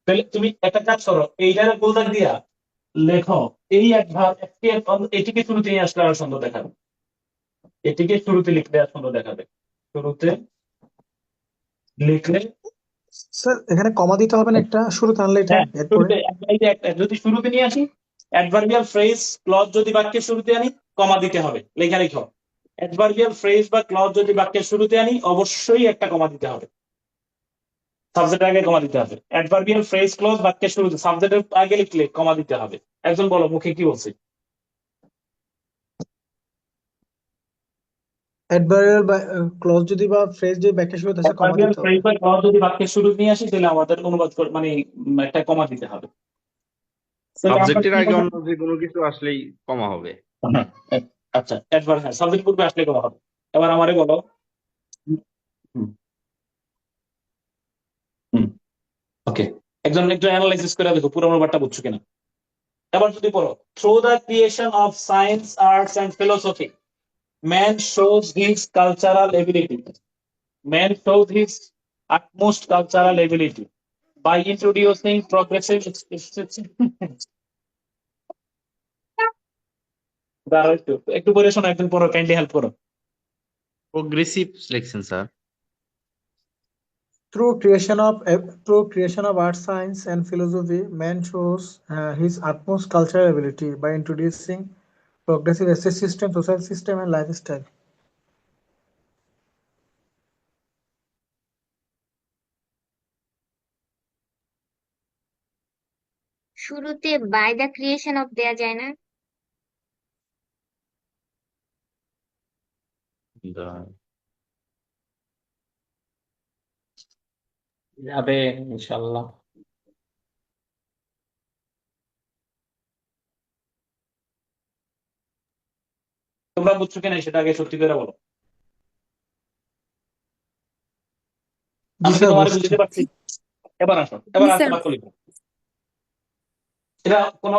তাহলে তুমি একটা কাজ করো, এইটার গোলদাগ দিয়া লেখো এই অ্যাডভার্ব, এটিকে শুরুতে নিয়ে আসলে আরো সুন্দর দেখাবে, এটিকে শুরুতে লিখলে আর সুন্দর দেখাবে। শুরুতে লিখলে, স্যার এখানে কমা দিতে হবে না একটা, শুরুতে আনলে এটা হ্যাঁ এরপরে। শুরুতে এই যে যদি শুরুতে নিয়ে আসি, অ্যাডভার্বিয়াল ফ্রেজ ক্লজ যদি বাক্যের শুরুতে আনি কমা দিতে হবে, লেখা লিখো। অ্যাডভার্বিয়াল ফ্রেজ বা ক্লজ যদি বাক্যের শুরুতে আনি অবশ্যই একটা কমা দিতে হবে, সাবজেক্টের আগে কমা দিতে হবে। অ্যাডভার্বিয়াল ফ্রেজ ক্লজ বাক্যের শুরুতে, সাবজেক্টের আগে লিখলে কমা দিতে হবে। একজন বলো মুখে কি বলছে। অ্যাডভার্বিয়াল বা ক্লজ যদি বা ফ্রেজ যদি ব্যাখ্যা শুরুতে আছে কমা অ্যাডভার্বিয়াল দিতে হবে। ফ্রেজ বা ক্লজ যদি বাক্যের শুরু নিয়ে আসি তাহলে আমাদের অনুবাদ মানে একটা কমা দিতে হবে। তাহলে আমরা সাবজেক্টের কি আগে বললাম? অন্য যে কোনো কিছু আসলেই কমা হবে। হ্যাঁ, আচ্ছা অ্যাডভার্ব, হ্যাঁ সাবজেক্ট পূর্বে আসলে কমা হবে। এবার আমারে বলো। হুম, হুম, ওকে, একজন একটু অ্যানালাইসিস করে দেখো পুরো ব্যাপারটা বুঝছো কিনা। এবার যদি পড়ো, through the creation of science, arts and philosophy, man shows his cultural ability, man shows his utmost cultural ability by introducing progressive দাঁড়াও একটু একটু পরে শোনো, একজন পড়ো, কাইন্ডলি হেল্প করো। Progressive selection sir. Through creation of art, science, and philosophy, man shows his utmost cultural ability by introducing progressive estate system, social system, and lifestyle. শুরুতে by the creation of দেয়া যায় না? যাবে ইনশাল্লাহ। তোমরা বুঝছো কিনা সেটা আগে সত্যি করে বলো। জি আমি কি স্যার, তোমার বুঝছি। বুঝতে পারছি? এবার আসো, এবার আসো বাক্য লিখো। এটা কোন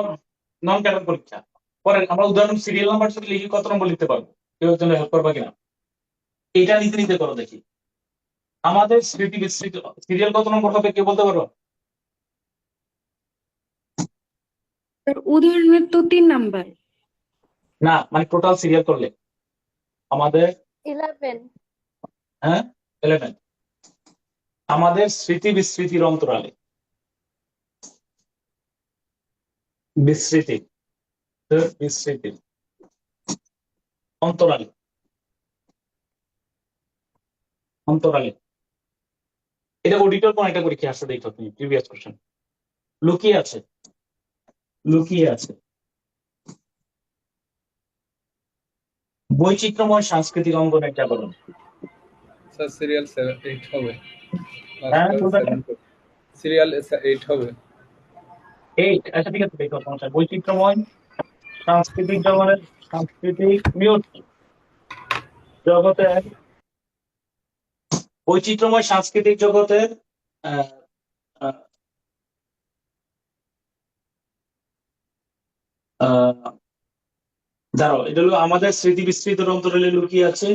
নন ক্যাডার পরীক্ষা। পরে আমরা উদাহরণ সিরিয়াল নাম্বার যদি লিখি কত নম্বর লিখতে পারবো, কেউ জন্য হেল্প করবা কিনা? এটা নিতে নিতে করো দেখি। আমাদের স্মৃতি বিস্মৃতি সিরিয়াল কত নম্বর হবে কেউ বলতে পারো? উদাহরণের তো 3 নাম্বার। না, মানে টোটাল সিরিয়াল করলে আমাদের 11। হ্যাঁ 11। আমাদের স্মৃতি বিস্মৃতির অন্তরালে বিস্মৃতি বিস্মৃতি অন্তরালে অন্তরালে এটা অডিটর কোন একটা পরীক্ষা আসছে দেখো তুমি প্রিভিয়াস কোশ্চেন। লুকিয়ে আছে, লুকিয়ে আছে বৈচিত্র্যময় সাংস্কৃতিক অঙ্গনের জাগরণ। স্যার সিরিয়াল 8 হবে। হ্যাঁ কোনটা? সিরিয়াল 8 হবে। 8। আচ্ছা ঠিক আছে দেখো সমস্যা। বৈচিত্র্যময় সাংস্কৃতিক জগতের সাংস্কৃতিক মিউট জগতের বৈচিত্র্যময় সাংস্কৃতিক জগতের আহ, আহ, আহ, দাঁড়াও, এটা হলো আমাদের স্মৃতি বিস্মৃতির অন্তরালে লুকিয়ে আছে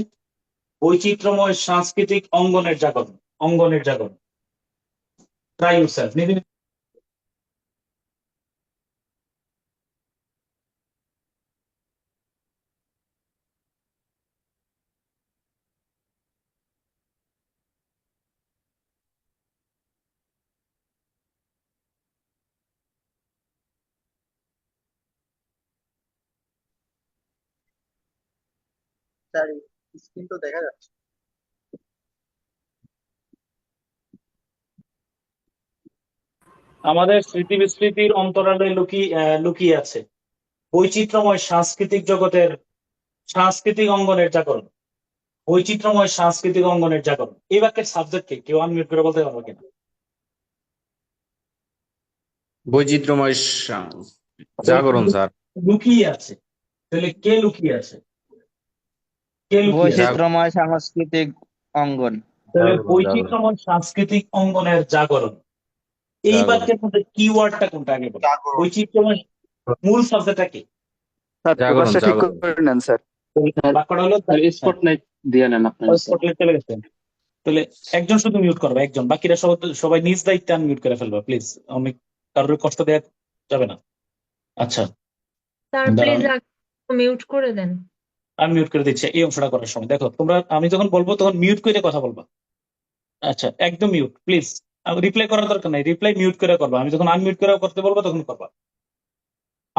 বৈচিত্র্যময় সাংস্কৃতিক অঙ্গনের জাগরণ। অঙ্গনের জাগরণ। Try yourself. স্যার স্ক্রিন তো দেখা যাচ্ছে। আমাদের স্মৃতি বিস্মৃতির অন্তরালে লুকিয়ে আছে বৈচিত্র্যময় সাংস্কৃতিক জগতের সাংস্কৃতিক অঙ্গনের জাগরণ। বৈচিত্র্যময় সাংস্কৃতিক অঙ্গনের জাগরণ এই বাক্যের সাবজেক্টকে কেউ আনমিউট করে বলতে পারবো কিনা? বৈচিত্র্যময় জাগরণ স্যার। লুকিয়ে আছে, তাহলে কে লুকিয়ে আছে? কে লুকিয়ে আছে? বৈচিত্র্যময় সাংস্কৃতিক অঙ্গন। তাহলে জাগরণ, বৈচিত্র্যময় সাংস্কৃতিক অঙ্গনের জাগরণ। এই জাগরণ। বাক্যের মধ্যে কিওয়ার্ডটা কোনটা আগে বলো? বৈচিত্র্যময় মূল শব্দটা কি? স্যার জাগরণ, প্রকাশটা ঠিক জাগরণ। করে নেন স্যার। বাক্যটা হলো স্পটলাইট দিয়ে নেন আপনার। স্পটলাইট চলে গেছে। তাহলে একজন শুধু মিউট করবে, একজন। বাকিরা সবাই নিজ দায়িত্বে আনমিউট করে ফেলবা প্লিজ। অনেক কারোর কষ্ট দেওয়া যাবে না। আচ্ছা স্যার দাঁড়ান, প্লিজ মিউট করে দেন। আমি মিউট করে দিচ্ছি এই অংশটা করার সময়। দেখো তোমরা আমি যখন বলবো তখন মিউট করে কথা বলবা। আচ্ছা একদম মিউট প্লিজ। রিপ্লাই করার দরকার নাই, রিপ্লাই মিউট করে করবা। আমি যখন আনমিউট করে করতে বলবো তখন করবা।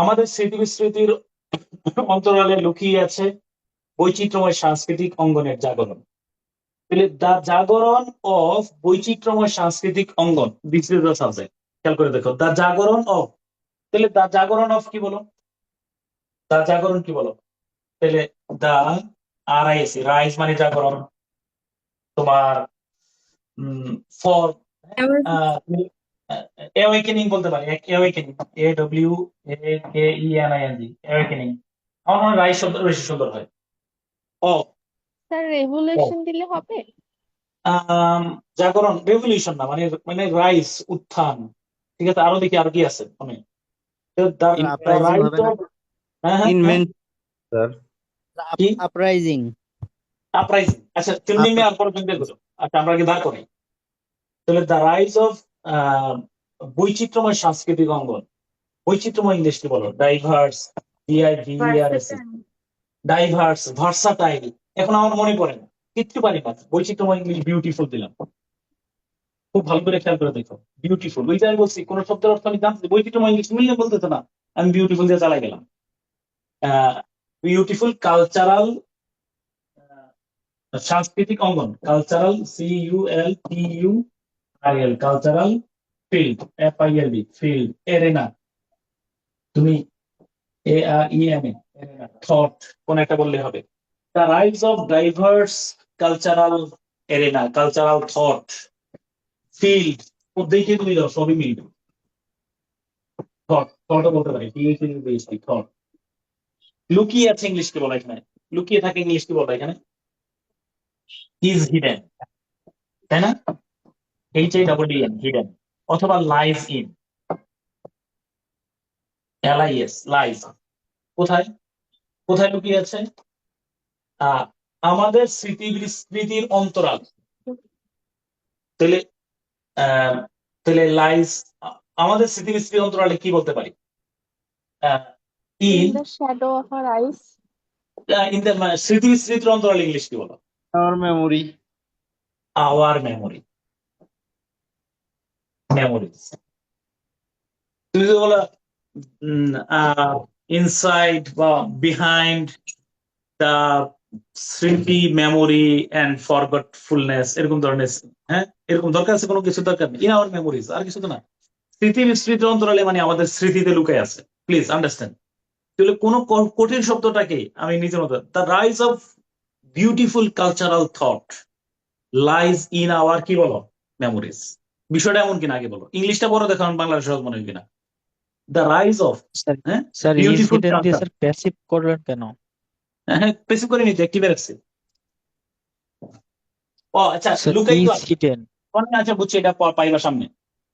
আমাদের স্মৃতি বিস্মৃতির অন্তরালে লুকিয়ে আছে বৈচিত্র্যময় সাংস্কৃতিক অঙ্গনের জাগরণ। তাহলে দ্য জাগরণ অফ বৈচিত্র্যময় সাংস্কৃতিক অঙ্গন, দিস ইজ দ্য সাবজেক্ট। খেয়াল করে দেখো, দ্য জাগরণ অফ। তাহলে দ্য জাগরণ অফ কি বলো? দ্য জাগরণ কি বলো? তাহলে দ্য আরআইএসি, রাইজ মানে জাগরণ। তোমার ফর অ্যাওয়েকেনিং বলতে পারি। Awakening, AWAKENING, awakening. আমার মনে হয় রাইজ শব্দটা বেশি সুন্দর হয়। অফ স্যার রেভুলেশন দিলে হবে? জাগরণ, রেভলিউশন না, মানে মানে রাইজ, উত্থান। ঠিক আছে, আরো দেখি আর কি আছে মানে আপরাইজিং হবে না? Invent sir. কি আপরাইজিং। আপরাইজিং। আচ্ছা চুন্ডিং আর পরে দেখো। আচ্ছা আমরা কি দাঁড় করি। তাহলে দ্য রাইজ অফ বৈচিত্র্যময় সাংস্কৃতিক অঙ্গন। বৈচিত্র্যময় ইংলিশ কি বলো? Diverse, DIVERS, diverse, versatile. এখন আমার মনে পড়ে না, কিচ্ছু পারি না। বৈচিত্র্যময় ইংলিশ বিউটিফুল দিলাম। খুব ভালো করে খেয়াল করে দেখো, বিউটিফুল, ওই যে আমি বলছি কোন শব্দের অর্থ আমি জানতে, বৈচিত্র্যময় ইংলিশ মিললে বলতেছে না, আমি বিউটিফুল দিয়ে চালাই গেলাম। বিউটিফুল কালচারাল, সাংস্কৃতিক অঙ্গন, cultural, CULTURAL, cultural field, FILD, field, arena, তুমি ARENA, থট, কোন একটা বললে হবে। The rise of diverse cultural arena, cultural thought, field, দেখে তুমি দাও সবই মিলবে। থটও বলতে পারি, থট। লুকিয়ে আছে ইংলিশকে বলা এখানে, লুকিয়ে থাকে ইংলিশকে বলা এখানে ইজ হিডেন, তাই না? HAEEN, হিডেন, অথবা লাইজ ইন, LIS, লাইজ। কোথায় কোথায় লুকিয়ে আছে? আমাদের স্মৃতি বিস্মৃতির অন্তরাল। তাহলে তাহলে লাইজ, আমাদের স্মৃতি বিস্মৃতির অন্তরালে কি বলতে পারি? In the shadow of our eyes. In the, স্মৃতি বিস্মৃতির অন্তরালে ইংলিশ কি বলো? Our memory. Our memory, memories. তুমি যদি বলো ইনসাইড বা বিহাইন্ড দ্য স্মৃতি, মেমোরি অ্যান্ড ফরগটফুলনেস, এরকম ধরনের, হ্যাঁ এরকম দরকার আছে, কোনো কিছু দরকার নেই, ইন আওয়ার মেমোরিজ, আর কিছু তো না। স্মৃতি বিস্মৃতির অন্তরালে মানে আমাদের স্মৃতিতে লুকাই আছে, প্লিজ আন্ডারস্ট্যান্ড। তাহলে কোন কঠিন শব্দটাকে আমি নিজের মতো, the rise of beautiful cultural thought lies in our, কি বলো, মেমোরিজ। বিষয়টা এমন কিনা আগে বলো, ইংলিশটা বড় দেখো বাংলার সহজ মনে হয় কিনা। দ্য রাইজ অফ, হ্যাঁ স্যার ইজ বিউটিফুল হিডেন দিয়ে কালচার, স্যার প্যাসিভ করলেন কেন? হ্যাঁ পেসিভ করে নিতে অ্যাক্টিভে রাখছি। ও আচ্ছা, স্যার লুকাই তো ইজ আছে। হিডেন। আচ্ছা বুঝছি, এটা পাইবা সামনে।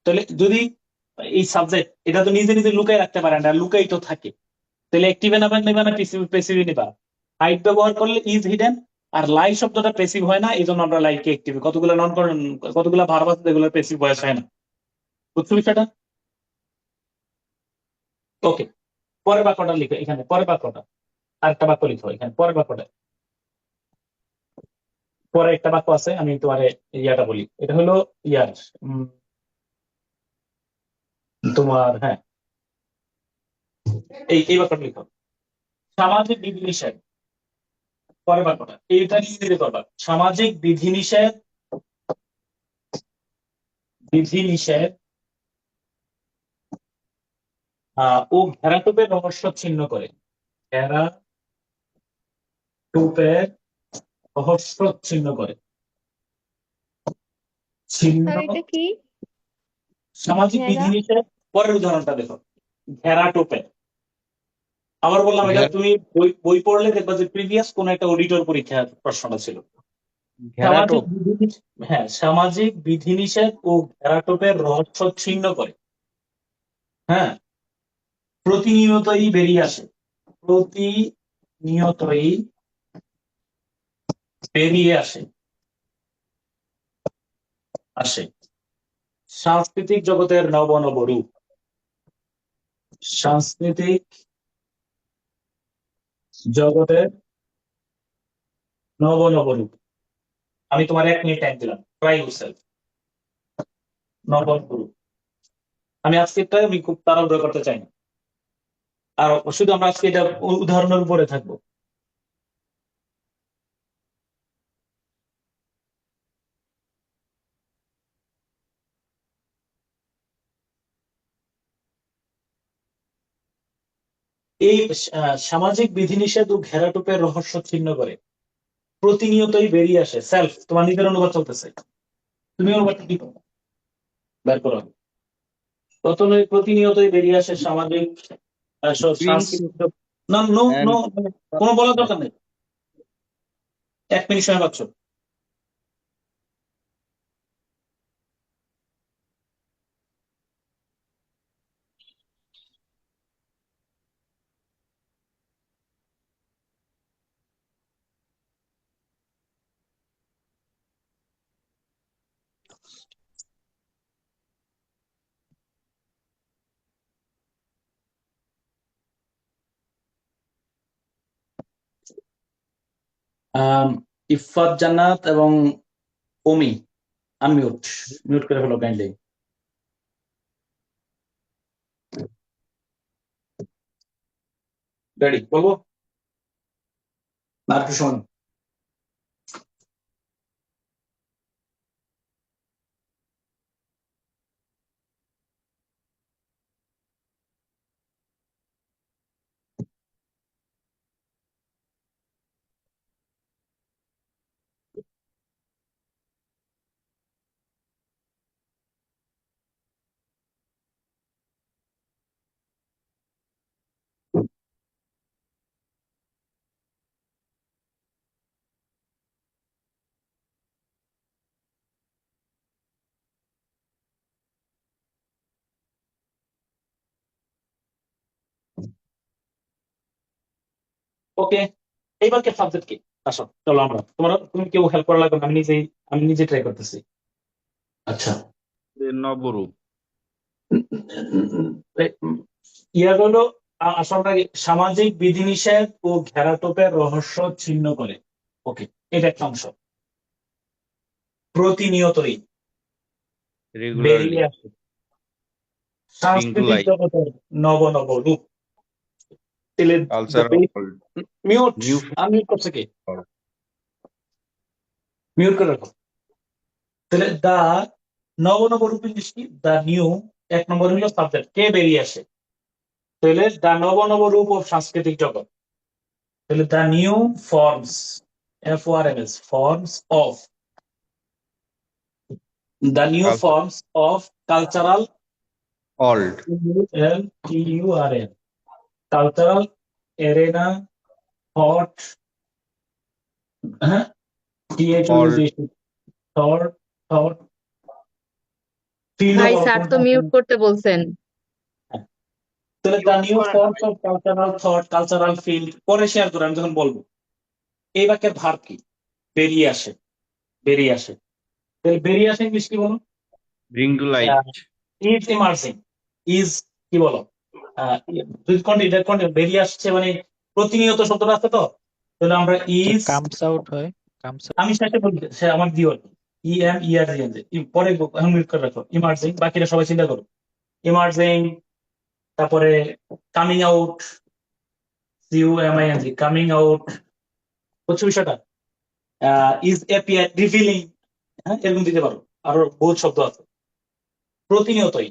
তাহলে যদি এই সাবজেক্ট এটা তো নিজে নিজে লুকাই রাখতে পারে না, লুকাই তো থাকে, তাহলে অ্যাক্টিভে নেবা না পেসিভে নেবা? হাইড ব্যবহার করলে ইজ হিডেন, আর লাই শব্দটা পেসিভ হয় না, এই জন্য আমরা লাইকে অ্যাক্টিভে, কতগুলো কতগুলো ভার্ব আছে যেগুলো পেসিভ ভয়েস হয় না, বুঝছো বিষয়টা? ওকে, পরের বাক্যটা লিখো এখানে, পরের বাক্যটা, আরেকটা বাক্য লিখো এখানে, পরের বাক্যটা। পরে একটা বাক্য আছে, আমি তোমার ইয়াটা বলি, এটা হলো ইয়ার তোমার, হ্যাঁ এই বাক্যটা লিখো, সামাজিক বিধিনিষেধ। পরের বাক্যটা এইটা নিয়ে দিতে পারবা, সামাজিক বিধিনিষেধ, বিধিনিষেধ ও ঘেরাটোপের রহস্য ছিন্ন করে, ঘেরাটোপের রহস্য ছিন্ন করে, ছিন্ন, স্যার এটা কি? সামাজিক ঘেরা? বিধিনিষেধ। পরের উদাহরণটা দেখো, ঘেরাটোপে। আবার বললাম, এটা তুমি বই পড়লে দেখবা যে প্রিভিয়াস কোন একটা অডিটর পরীক্ষার প্রশ্নটা ছিল। ঘেরাটো। হ্যাঁ, সামাজিক বিধিনিষেধ ও ঘেরাটোপের রহস্য ছিন্ন করে, হ্যাঁ প্রতিনিয়তই বেরিয়ে আসে, প্রতিনিয়তই বেরিয়ে আসে, আসে সাংস্কৃতিক জগতের নব নব রূপ, সাংস্কৃতিক জগতের নব নব রূপ। আমি তোমার 1 মিনিট টাইম দিলাম, ট্রাই ইউরসেলফ, নব নব রূপ। আমি আজকেরটা আমি খুব তাড়াহুড়ো করতে চাই না, আর শুধু আমরা আজকে এটা উদাহরণের উপরে থাকবো। এই সামাজিক বিধিনিষেধ ও ঘেরাটোপের রহস্য ছিন্ন করে, প্রতিনিয়তই বেরিয়ে আসে, সেলফ, তোমার নিজের অনুবাদ চলতেছে, তুমি অনুবাদটা কি করো, বের করো। প্রতিনিয়তই বেরিয়ে আসে সামাজিক সাংস্কৃতিক, না নো নো, কোনো বলার দরকার নেই, 1 মিনিট সময় পাচ্ছ। ইফাত জান্নাত এবং অমি, আনমিউট, মিউট করে ফেলো কাইন্ডলি। রেডি, বলবো না একটু সময়? ওকে, এইবার কে সাবজেক্ট কি? আসো চলো আমরা, তুমি কেউ হেল্প করা লাগবে না, আমি নিজে ট্রাই করতেছি। আচ্ছা, নবরূপ। ইয়া হলো আসলে সামাজিক বিধিনিষেধ ও ঘেরাটোপের রহস্য ছিন্ন করে। ওকে, এটা একটা অংশ। প্রতিনিয়তই রেগুলারলি। বেরিয়ে আসে সাংস্কৃতিক শৃঙ্খলায়। জগতের নব নব রূপ। কালচারাল। Mute, new. আনমিউট করছে কে? মিউট করে রাখো। তাহলে দা নব নব রূপ ইংলিশ কি? দা নিউ, এক নম্বর হলো সাবজেক্ট, কে বেরিয়ে আসে? তাহলে দা নব নব রূপ ও সাংস্কৃতিক জগৎ। তাহলে the new forms, FORMS, forms of, the new Culture. forms of cultural Old. CULTURN, cultural arena, thought, Old. thought, thought, field ভাই of স্যার তো মিউট করতে বলছেন। তাহলে the new forms of cultural thought, cultural field, পরে share করে আমি যখন বলবো। এই বাক্যের ভার্ব কি? বেরিয়ে আসে, বেরিয়ে আসে। তাহলে বেরিয়ে আসে ইংলিশ কি বলো? Bring to light. Is emerging, is কি বলো? বেরিয়ে আসছে মানে প্রতিনিয়ত শব্দটা আছে তো, তাহলে আমরা ইজ, কামস আউট হয়, কামস আমি শেষে বলি, সে আমার দিও পরে এখন মিউট করে রাখো। ইমার্জিং, বাকিরা সবাই চিন্তা করো। ইমার্জিং, তারপরে coming out, CUMING, coming out, হচ্ছে বিষয়টা। ইজ অ্যাপিয়ার, রিভিলিং, হ্যাঁ এরকম দিতে পারো, আরো বহুত শব্দ আছে। প্রতিনিয়তই,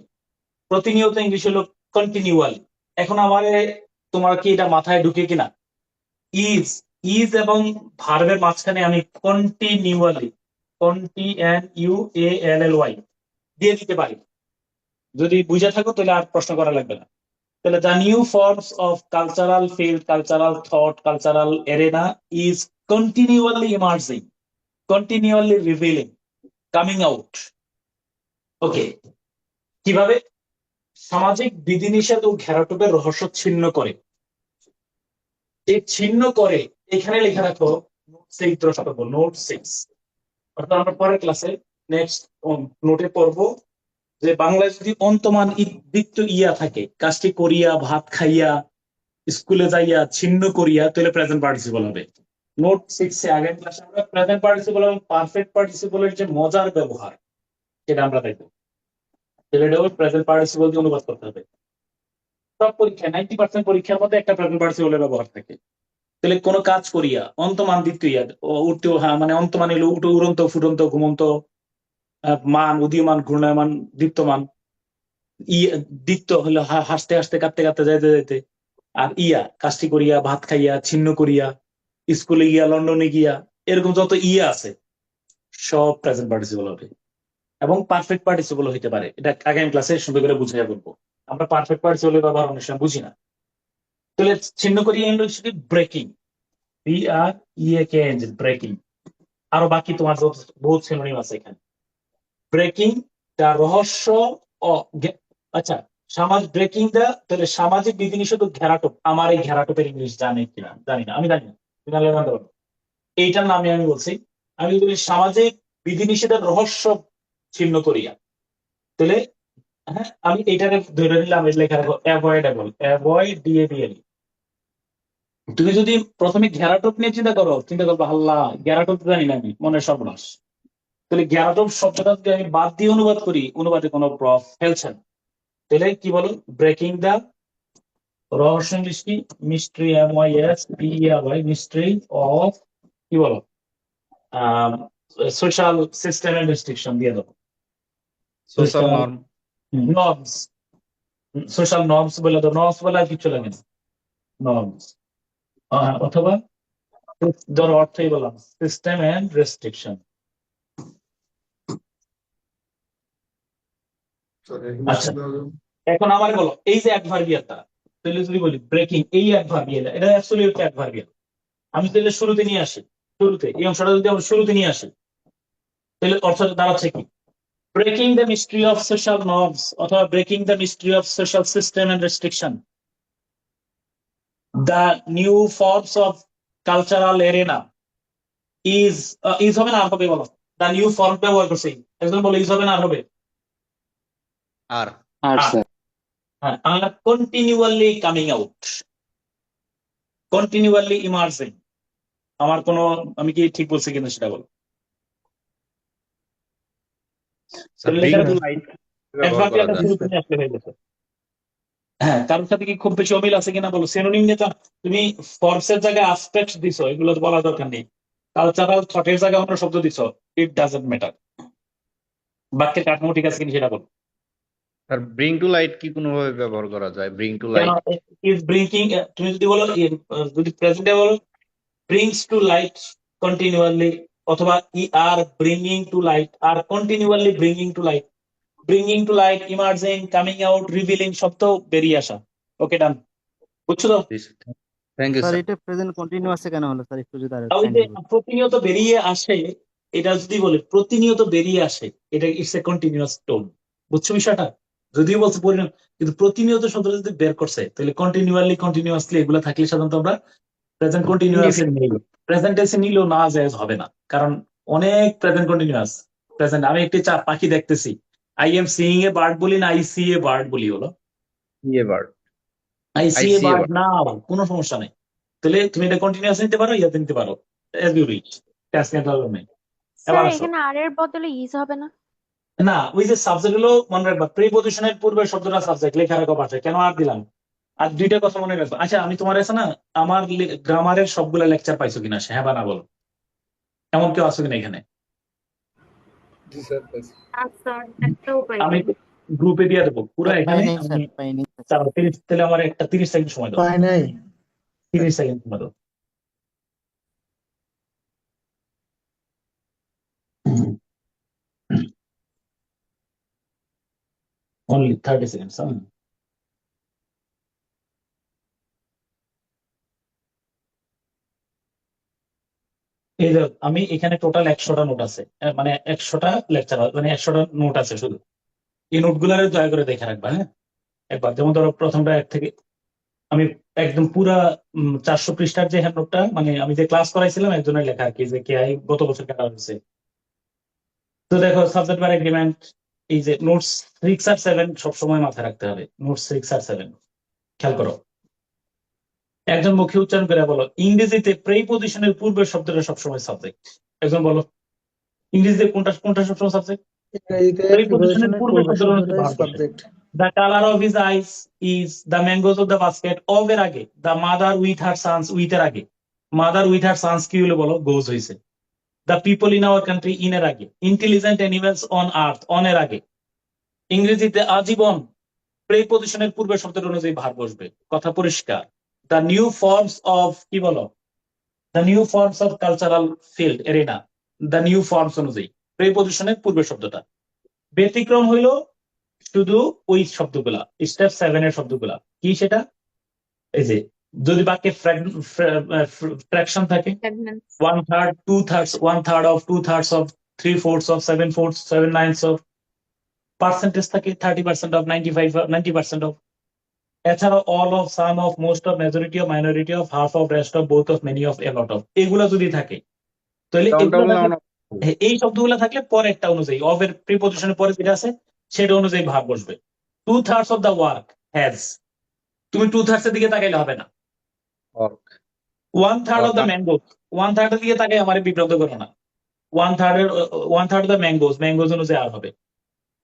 প্রতিনিয়ত ইংলিশ হলো কন্টিনিউয়ালি। এখন আমারে তোমার কি এটা মাথায় ঢুকে কিনা? ইজ, ইজ এবং ভার্বের মাঝখানে আমি কন্টিনিউয়ালি, CONTINUALLY দিয়ে দিতে পারি। যদি বুঝে থাকো তাহলে আর প্রশ্ন করা লাগবে না। তাহলে the new forms of cultural field, cultural thought, cultural arena is continually emerging, continually revealing, coming out. Okay, কিভাবে? সামাজিক বিধিনিষেধ ও ঘেরাটোপের রহস্য ছিন্ন করে। এই ছিন্ন করে এখানে লিখে রাখো নোট 6। অর্থাৎ আমরা পরের ক্লাসে নেক্সট নোটে পড়বো যে বাংলায় যদি অন্তমান দ্বিত্ব ইয়া থাকে, কাজটি করিয়া, ভাত খাইয়া, স্কুলে যাইয়া, ছিন্ন করিয়া, তাহলে প্রেজেন্ট পার্টিসিপল হবে। নোট 6 এ আগের ক্লাসে আমরা প্রেজেন্ট পার্টিসিপল এবং পারফেক্ট পার্টিসিপলের যে মজার ব্যবহার সেটা আমরা দেখবো। তাহলে এটা প্রেজেন্ট পার্টিসিপল দিয়ে অনুবাদ করতে হবে। সব পরীক্ষা 90% পরীক্ষার মধ্যে একটা প্রেজেন্ট পার্টিসিপলের ব্যবহার থাকে। তাহলে কোনো কাজ করিয়া, অন্তমান দ্বিত্ব ইয়া, উঠতে, হ্যাঁ মানে অন্তমান এলো উড়ন্ত, ফুটন্ত, ঘুমন্ত, মান, উদীয়মান, ঘূর্ণায়মান, দীপ্তমান। দীপ্ত হলো হাসতে হাসতে, কাঁদতে কাঁদতে, যাইতে যাইতে। আর ইয়া, কাজটি করিয়া, ভাত খাইয়া, ছিন্ন করিয়া, স্কুলে গিয়া, লন্ডনে গিয়া, এরকম যত ইয়া আছে সব প্রেজেন্ট পার্টিসিপল হবে। এবং পারফেক্ট পার্টিসিপল হইতে পারে, এটা আগামী ক্লাসে সুন্দর করে বুঝিয়ে বলবো। আমরা পারফেক্ট পার্টিসিপলের ব্যবহার অনেক সময় বুঝি না। তাহলে ছিন্ন করিয়া ইংলিশ ব্রেকিং, BREAKING, ব্রেকিং। আরো বাকি তোমার বহুত সিনোনিম আছে এখানে। ব্রেকিং দা রহস্য, আচ্ছা ব্রেকিং দা, তাহলে সামাজিক বিধিনিষেধ ও ঘেরাটোপ। আমার এই ঘেরাটোপের ইংলিশ জানে কিনা জানি না, আমি জানি না, তুমি জানলে জানতে পারো। এইটার নামে আমি বলছি, আমি যদি বলি সামাজিক বিধিনিষেধের রহস্য ছিন্ন করিয়া, তাহলে হ্যাঁ আমি এইটাকে ধরে নিলাম, লেখা রাখো অ্যাভয়েডেবল, DABL। তুমি যদি প্রথমে ঘেরাটোপ নিয়ে চিন্তা করো, চিন্তা করবো আল্লাহ ঘেরাটোপ জানি না আমি, মনে সর্বনাশ। তাহলে জ্ঞানতম শব্দটা যদি আমি বাদ দিয়ে অনুবাদ করি, অনুবাদে কোনো প্রভাব ফেলছে না। তাহলে কি বলো, ব্রেকিং দ্য রহস্য মিস্ট্রি MYSTERY মিস্ট্রি অফ কি বলো সোশ্যাল সিস্টেম এন্ড রেস্ট্রিকশন দিয়ে দেবো। Social norm, norms, social norms বলে তো, নর্মস বলে আর কিছু লাগে না, নর্মস। অথবা ধরো অর্থই বললাম সিস্টেম এন্ড রেস্ট্রিকশন। আচ্ছা, এখন আমার বলো এই যে অ্যাডভার্বিয়ালটা, তাহলে যদি বলি ব্রেকিং, এই অ্যাডভার্বিয়াল এটা অ্যাবসলিউট অ্যাডভার্বিয়াল, আমি তাহলে শুরুতে নিয়ে আসি, শুরুতে এই অংশটা যদি আমরা শুরুতে নিয়ে আসি, তাহলে অর্থটা দাঁড়াচ্ছে কি, breaking the mystery of social norms অথবা breaking the mystery of social system and restriction, the new forms of cultural arena is হবে না আর হবে, বলো দ্য নিউ ফর্ম ব্যবহার করছে, একজন বলে ইজ হবে না আর হবে, আর আর আর স্যার হ্যাঁ, আর continually coming out, continually emerging. আমার কোনো, আমি কি ঠিক বলছি কিনা সেটা বলো। ব্রিং টু লাইট ব্যবহার করা যায়। শুরুতে নিয়ে আসতে হয়ে গেছে। হ্যাঁ, কারোর সাথে কি খুব বেশি অমিল আছে কিনা বলো। সিনোনিম নিয়ে তুমি ফর্মসের জায়গায় আসপেক্ট দিছো, এগুলো তো বলা দরকার নেই। কালচারাল থটের জায়গায় অন্য শব্দ দিছো, ইট ডাজন্ট ম্যাটার। বাক্যের কাঠামো ঠিক আছে কিনা সেটা বলো। আর ব্রিং টু লাইট কি কোনোভাবে ব্যবহার করা যায়? ব্রিং টু কেন লাইট ইজ ব্রিংকিং, তুমি যদি বলো যদি প্রেজেন্টে বলো ব্রিংস টু লাইট কন্টিনিউয়ালি, অথবা ই আর ব্রিঙ্গিং টু লাইট, আর continually bringing to light, bringing to light, emerging, coming out, revealing, সব তো বেরিয়ে আসা। ওকে, ডান, বুঝছো তো। Thank you sir sir. এটা প্রেজেন্ট কন্টিনিউয়াসে কেন হলো স্যার, একটু যদি আর ওই যে কাইন্ডলি বলতেন। প্রতিনিয়ত বেরিয়ে আসে, এটা যদি বলে প্রতিনিয়ত বেরিয়ে আসে, এটা ইটস এ কন্টিনিউয়াস টোন, বুঝছো বিষয়টা। যদিও বলছে পরিণাম, কিন্তু প্রতিনিয়ত শব্দটা যদি বের করছে, তাহলে কন্টিনিউয়াসলি এগুলো থাকলে সাধারণত আমরা প্রেজেন্ট কন্টিনিউয়াস এর নিল, প্রেজেন্ট টেন্সে নিলেও না যায় হবে না, কারণ অনেক প্রেজেন্ট কন্টিনিউয়াস প্রেজেন্ট। আমি একটি পাখি দেখতেছি, I am seeing a bird বলি না আই সি এ বার্ড বলি, হলো এবার I see I a see a bird bird. না, কোনো সমস্যা নেই। তাহলে তুমি এটা কন্টিনিউয়াস নিতে পারো, ইয়াতে নিতে পারো, as you wish, cash problem নেই। এবার স্যার আসো, এখানে আর এর বদলে ইজ হবে না? না ওই যে সাবজেক্ট হলো মনে রাখবা, প্রিপজিশনের পূর্বে শব্দটা সাবজেক্ট, লেখা রাখো পাশে, কেন আর দিলাম। আর দুইটা কথা মনে রাখবো। আচ্ছা, আমি তোমার আছে না আমার গ্রামারের সবগুলো লেকচার পাইছো কিনা, হ্যাঁ বা না বলো, এমন কেউ আছো কিনা এখানে। জি স্যার পাইছি। স্যার একটাও পাই আমি গ্রুপে দিয়ে দেবো পুরো এখানে। পাইনি আমি স্যার, পাইনি। তাহলে আমার একটা 30 সেকেন্ড সময় দাও, পাই নাই। 30 সেকেন্ড সময় দাও। Only 30 seconds. এই যে আমি এখানে টোটাল 100টা নোট আছে, মানে 100টা লেকচার, মানে 100টা নোট আছে শুধু। এই নোটগুলো দয়া করে দেখে রাখবা, হ্যাঁ একবার। যেমন ধরো প্রথমটা এক থেকে আমি একদম পুরা 400 পৃষ্ঠার যে হ্যান্ড নোটটা, মানে আমি যে ক্লাস করাইছিলাম একজনের লেখা আর কি, যে কে আই গত বছর কাটা হয়েছে। তো দেখো সাবজেক্ট বার এগ্রিমেন্ট, এই যে নোটস 6 আর 7 সবসময় মাথায় রাখতে হবে, নোটস 6 আর 7 খেয়াল করো। একজন মুখে উচ্চারণ করে বলো, ইংরেজিতে প্রেপজিশনের পূর্বের শব্দটা সবসময় সাবজেক্ট। একজন বলো, ইংরেজিতে কোনটা কোনটা সবসময় সাবজেক্ট? ইংরেজিতে প্রেপজিশনের প্রিপোজিশনের পূর্বের পূর্বের শব্দটা হচ্ছে শব্দটাই ভার্ব বসে। Subject. The color of his eyes is the mangoes of the basket of এর আগে, the mother with her sons with এর আগে, mother with her sons কি হলো বলো, goes হয়েছে। The people in our country in এর আগে, intelligent animals on earth on এর আগে। ইংরেজিতে আজীবন প্রেপজিশনের পূর্বের শব্দের অনুযায়ী ভার্ব বসবে, কথা পরিষ্কার। The new forms of কি বলো, the new forms of cultural field arena, the new forms অনুযায়ী প্রেপজিশনের পূর্বের শব্দটা। ব্যতিক্রম হইলো শুধু ওই শব্দগুলা, স্টেপ 7 এর শব্দগুলা কি সেটা, এই যে যদি বাক্যে ফ্র্যাকশন থাকে, 1/3, 2/3, 1/3 of, 2/3 of, 3/4 of, 7/4, 7/9 of, percentage থাকে 30% of, 95 of, 90% of, এছাড়াও all of, some of, most of, majority of, minority of, half of, rest of, both of, many of, A lot of, এগুলা যদি থাকে, তাহলে এগুলো থাকলে, এই শব্দগুলো থাকলে পরেরটা অনুযায়ী, অফ এর প্রিপজিশনের পরে যেটা আছে সেটা অনুযায়ী ভাগ বসবে। 2/3 of the work has, তুমি 2/3 এর দিকে তাকাইলে হবে না। 1/3 of the mango, 1/3 এর দিকে তাকাই আমার বিব্রত করো না। 1/3 অফ দ্য ম্যাঙ্গোজ অনুযায়ী আর হবে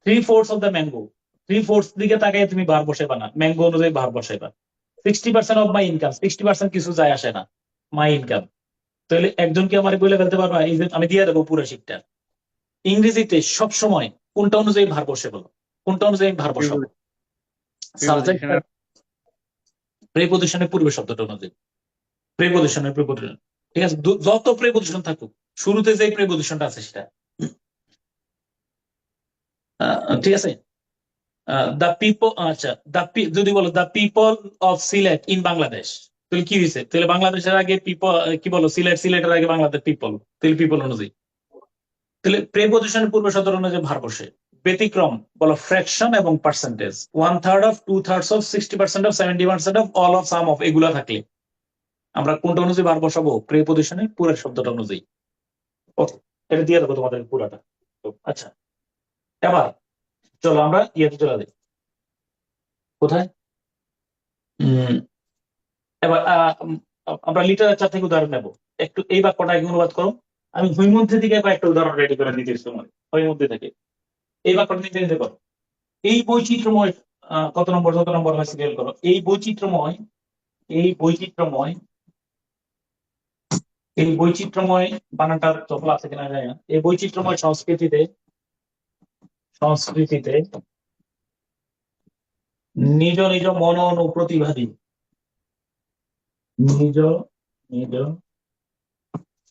3/4 অফ দ্য ম্যাঙ্গো 3/4 দিকে তাকায় তুমি ভার বসাইবা না, ম্যাঙ্গো অনুযায়ী ভার বসাইবা। 60% অফ মাই ইনকাম, 60% কিছু যায় আসে না, মাই ইনকাম। তাহলে একজন কি আমার বলে ফেলতে পারবা, এই যে আমি দিয়ে দেবো পুরো শিটটা। ইংরেজিতে সব সময় কোনটা অনুযায়ী ভার বসে বলো, কোনটা অনুযায়ী ভার বসাবো? সাবজেক্ট Preposition-এর প্রিপজিশনের পূর্বে শব্দটা অনুযায়ী, প্রিপজিশনের প্রিপজিশন, ঠিক আছে? যত প্রিপজিশন থাকুক, শুরুতে যে প্রিপজিশনটা আছে সেটা, ঠিক আছে? দ্য পিপল, আচ্ছা, যদি বলো the people of Sylhet in Bangladesh, তাহলে কি হয়েছে? তাহলে বাংলাদেশের আগে পিপল কি বলো, সিলেটের আগে বাংলাদেশ পিপল, তাহলে পিপল অনুযায়ী। তাহলে প্রিপজিশনের পূর্বে শব্দ অনুযায়ী ভার বসে। ব্যতিক্রম বলো ফ্র্যাকশন এবং percentage, 1/3 of, 2/3 of, 60% of, 70% of, all of, some of, এগুলা থাকলে আমরা কোনটা অনুযায়ী ভার বসাবো? প্রিপজিশনের পুরো শব্দটা অনুযায়ী। ওকে, এটা দিয়ে দেবো তোমাদের পুরাটা। আচ্ছা, এবার চলো আমরা ইয়েতে চলে যাই। কোথায়? এবার আমরা লিটারেচার থেকে উদাহরণ নেব। একটু এই বাক্যটা আগে অনুবাদ করো। আমি হৈমন্তী থেকে একটা উদাহরণ রেডি করে দিতেছি তোমার, হৈমন্তী থেকে। এই বাক্যটা নিতে নিতে করো। এই বৈচিত্র্যময়, কত নম্বর হয় সিরিয়াল করো। এই বৈচিত্র্যময়, এই বৈচিত্র্যময়, এই বৈচিত্র্যময় বানানটার চপল আছে কিনা জানি না। এই বৈচিত্র্যময় সংস্কৃতিতে, সংস্কৃতিতে নিজ নিজ মনন ও প্রতিভাদি, নিজ নিজ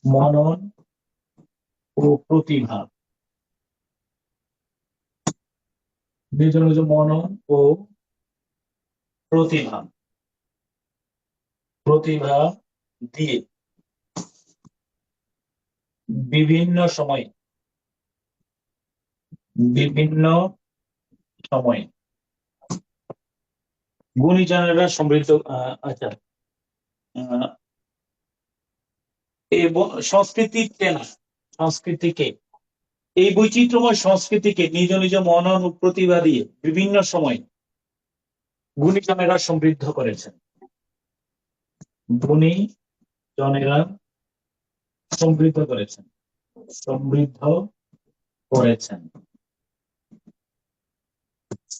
মনন ও প্রতিভা, নিজ নিজ মনন ও প্রতিভা, প্রতিভা দিয়ে বিভিন্ন সময়ে, বিভিন্ন সময়ে গুণীজনেরা সমৃদ্ধ, আচ্ছা, এবং সংস্কৃতির কেনা, সংস্কৃতিকে, এই বৈচিত্র্যময় সংস্কৃতিকে নিজ নিজ মনন ও প্রতিভা দিয়ে বিভিন্ন সময় গুণীজনেরা সমৃদ্ধ করেছেন, গুণীজনেরা সমৃদ্ধ করেছেন, সমৃদ্ধ করেছেন।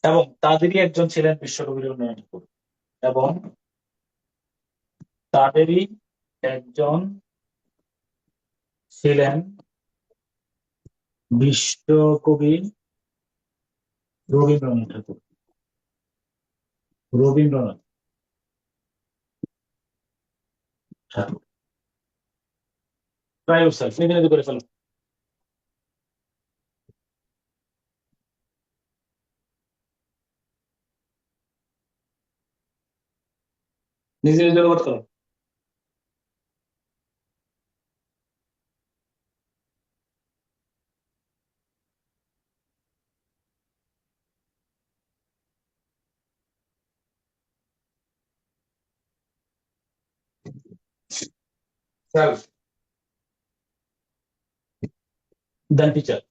এবং তাদেরই একজন ছিলেন বিশ্বকবি রবীন্দ্রনাথ ঠাকুর, এবং তাদেরই একজন ছিলেন বিশ্বকবি রবীন্দ্রনাথ ঠাকুর, রবীন্দ্রনাথ ঠাকুর। ট্রাই ইয়োরসেলফ, নিজে নিজে করে ফেলো। নিজে নিজে অনুবাদ করো। Self, then teacher.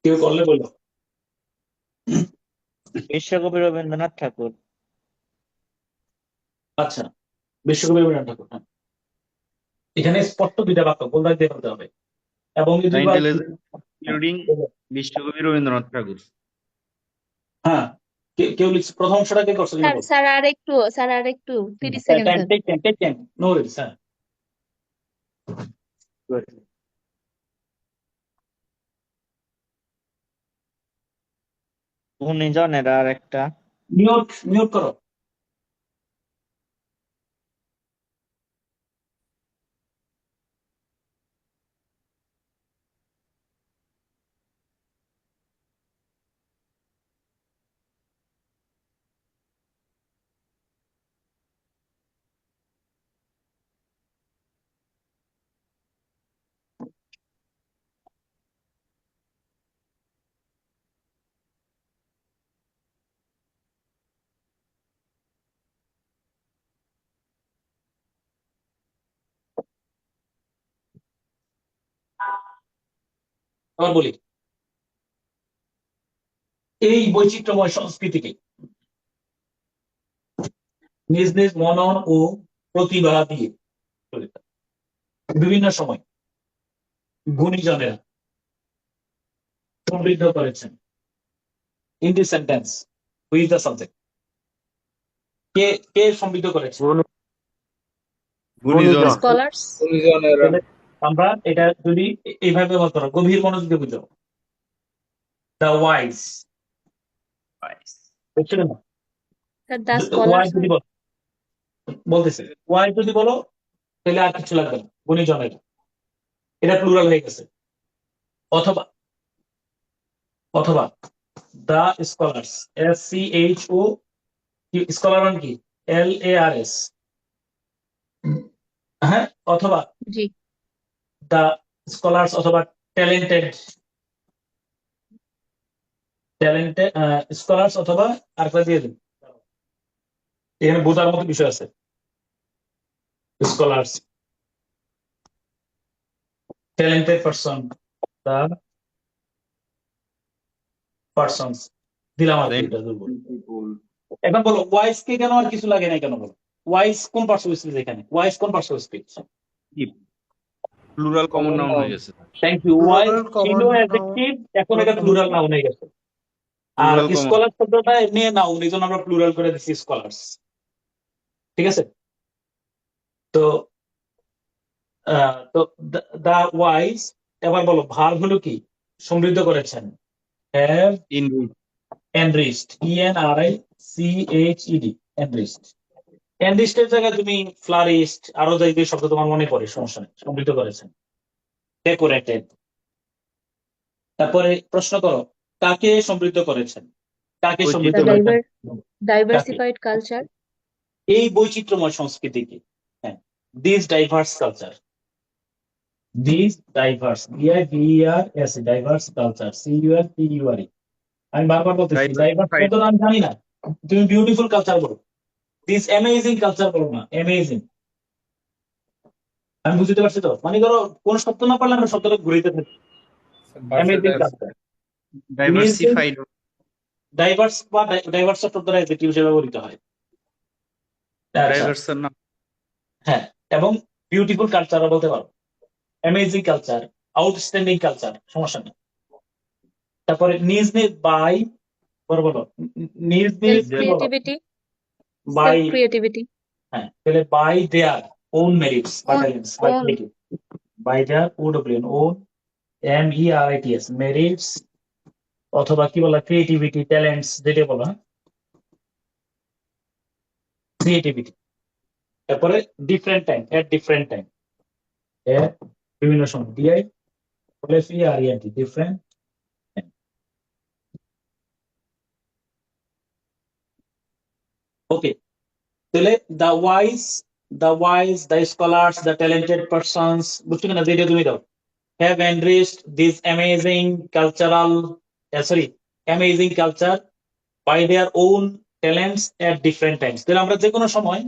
কেউ করলে বললো। বিশ্বকবি রবীন্দ্রনাথ ঠাকুর। আচ্ছা, বিশ্বকবি রবীন্দ্রনাথ ঠাকুর, হ্যাঁ। এখানে স্পষ্ট দুইটা বাক্য কোনটা দিয়ে ফেলতে হবে, এবং এই The দুইবার intelligence including বিশ্বকবি রবীন্দ্রনাথ ঠাকুর। হ্যাঁ, কেউ লিখছে প্রথম অংশটা কে করছে? স্যার স্যার আর একটু 30 second sir. Take time, no worries, হ্যাঁ। গুণীজনের আর একটা মিউট মিউট করো। আবার বলি, এই বৈচিত্র্যময় সংস্কৃতিকে নিজ নিজ মনন ও প্রতিভা দিয়ে বিভিন্ন সময় গুণীজনেরা সমৃদ্ধ করেছেন। In this sentence who is the subject? কে কে সমৃদ্ধ করেছে? গুণীজন স্কলার্স গুণীজনেরা তাহলে আমরা এটা যদি এইভাবে বলতে পারো, গভীর মনোযোগে বুঝো, দ্য ওয়াইজ, বুঝছো না? স্যার দ্য ওয়াই স্কলার্স যদি বলো, বলতেছে ওয়াই যদি বলো তাহলে আর কিছু লাগবে না, গুণীজনের, এটা প্লুরাল হয়ে গেছে। অথবা অথবা দ্য স্কলার্স, SCHO, স্কলার মানে কি? LARS, হ্যাঁ, অথবা জি দ্য স্কলার্স, অথবা ট্যালেন্টেড ট্যালেন্টেড স্কলার্স, অথবা আরেকটা দিয়ে দিন, এখানে বোঝার মতো বিষয় আছে। Scholars, talented person, the persons, দিলাম আর কি, এটা দুর্বল। এখন বলো ওয়াইস কে কেন আর কিছু লাগে না কেন? বলো ওয়াইস কোন পার্টস অফ স্পিচ? এখানে ওয়াইস কোন parts of speech? Plural common noun হয়ে গেছে। Thank you. ওয়াইস Plural ছিল common noun অ্যাডজেক্টিভ, এখন এটা common প্লুরাল নাউন হয়ে গেছে। আর প্লুরাল কমন স্কলার শব্দটা এমনি নাউন, এই জন্য আমরা প্লুরাল করে দিচ্ছি স্কলার্স। ঠিক আছে? তো তো দা ওয়াইজ, এবার বলো ভার্ব হলো কি? সমৃদ্ধ করেছেন। Have in enriched, ENRICHED, enriched. Enriched এর জায়গায় তুমি ফ্লারিস্ট আরো যাই যে শব্দ তোমার মনে পড়ে, সমস্যা নেই, সমৃদ্ধ করেছেন। ডেকোরেটেড। তারপরে প্রশ্ন করো, কাকে সমৃদ্ধ করেছেন? কাকে সমৃদ্ধ দ্য করেছেন? ডাইভার্সিফাইড কালচার এই বৈচিত্র্যময় সংস্কৃতিকে, হ্যাঁ, this diverse culture, this diverse, DIVERS, diverse culture, CULTURE। আমি বারবার বলতেছি ডাইভার্স শব্দটা আমি জানি না, তুমি বিউটিফুল কালচার বলো, দিস অ্যামেজিং কালচার বলো না, অ্যামেজিং। আমি বুঝতে পারছি তো, মানে ধরো কোন শব্দ না পারলে আমরা শব্দটা ঘুরিতে থাকি। অ্যামেজিং কালচার, ডাইভার্সিফাইড ডাইভার্স বা ডাইভার্স শব্দটা অ্যাডজেক্টিভ হিসেবে ব্যবহৃত হয়। আচ্ছা, ডাইভার্সের নাম হ্যাঁ, এবং বিউটিফুল কালচারও বলতে পারো, অ্যামেজিং কালচার, আউটস্ট্যান্ডিং কালচার, সমস্যা নেই। তারপরে নিজ নিজ বাই, বলো বলো, নিজ নিজ self creativity by, self creativity হ্যাঁ, তাহলে বাই দেয়ার ওন মেরিটস বা Own- talents, by own. By their OWN, own MERITS, merits, অথবা কি বলা, ক্রিয়েটিভিটি, ট্যালেন্টস, যেটা বলা ক্রিয়েটিভিটি। তারপরে different time, at different time, বিভিন্ন সময়, DI বলে FERENT, ডিফারেন্ট। ওকে, তাহলে the wise, the scholars, the talented persons, বুঝছো কিনা? যেটা তুমি দাও, have enriched this amazing cultural, amazing culture by their own talents at different times. তাহলে আমরা যে কোনো সময়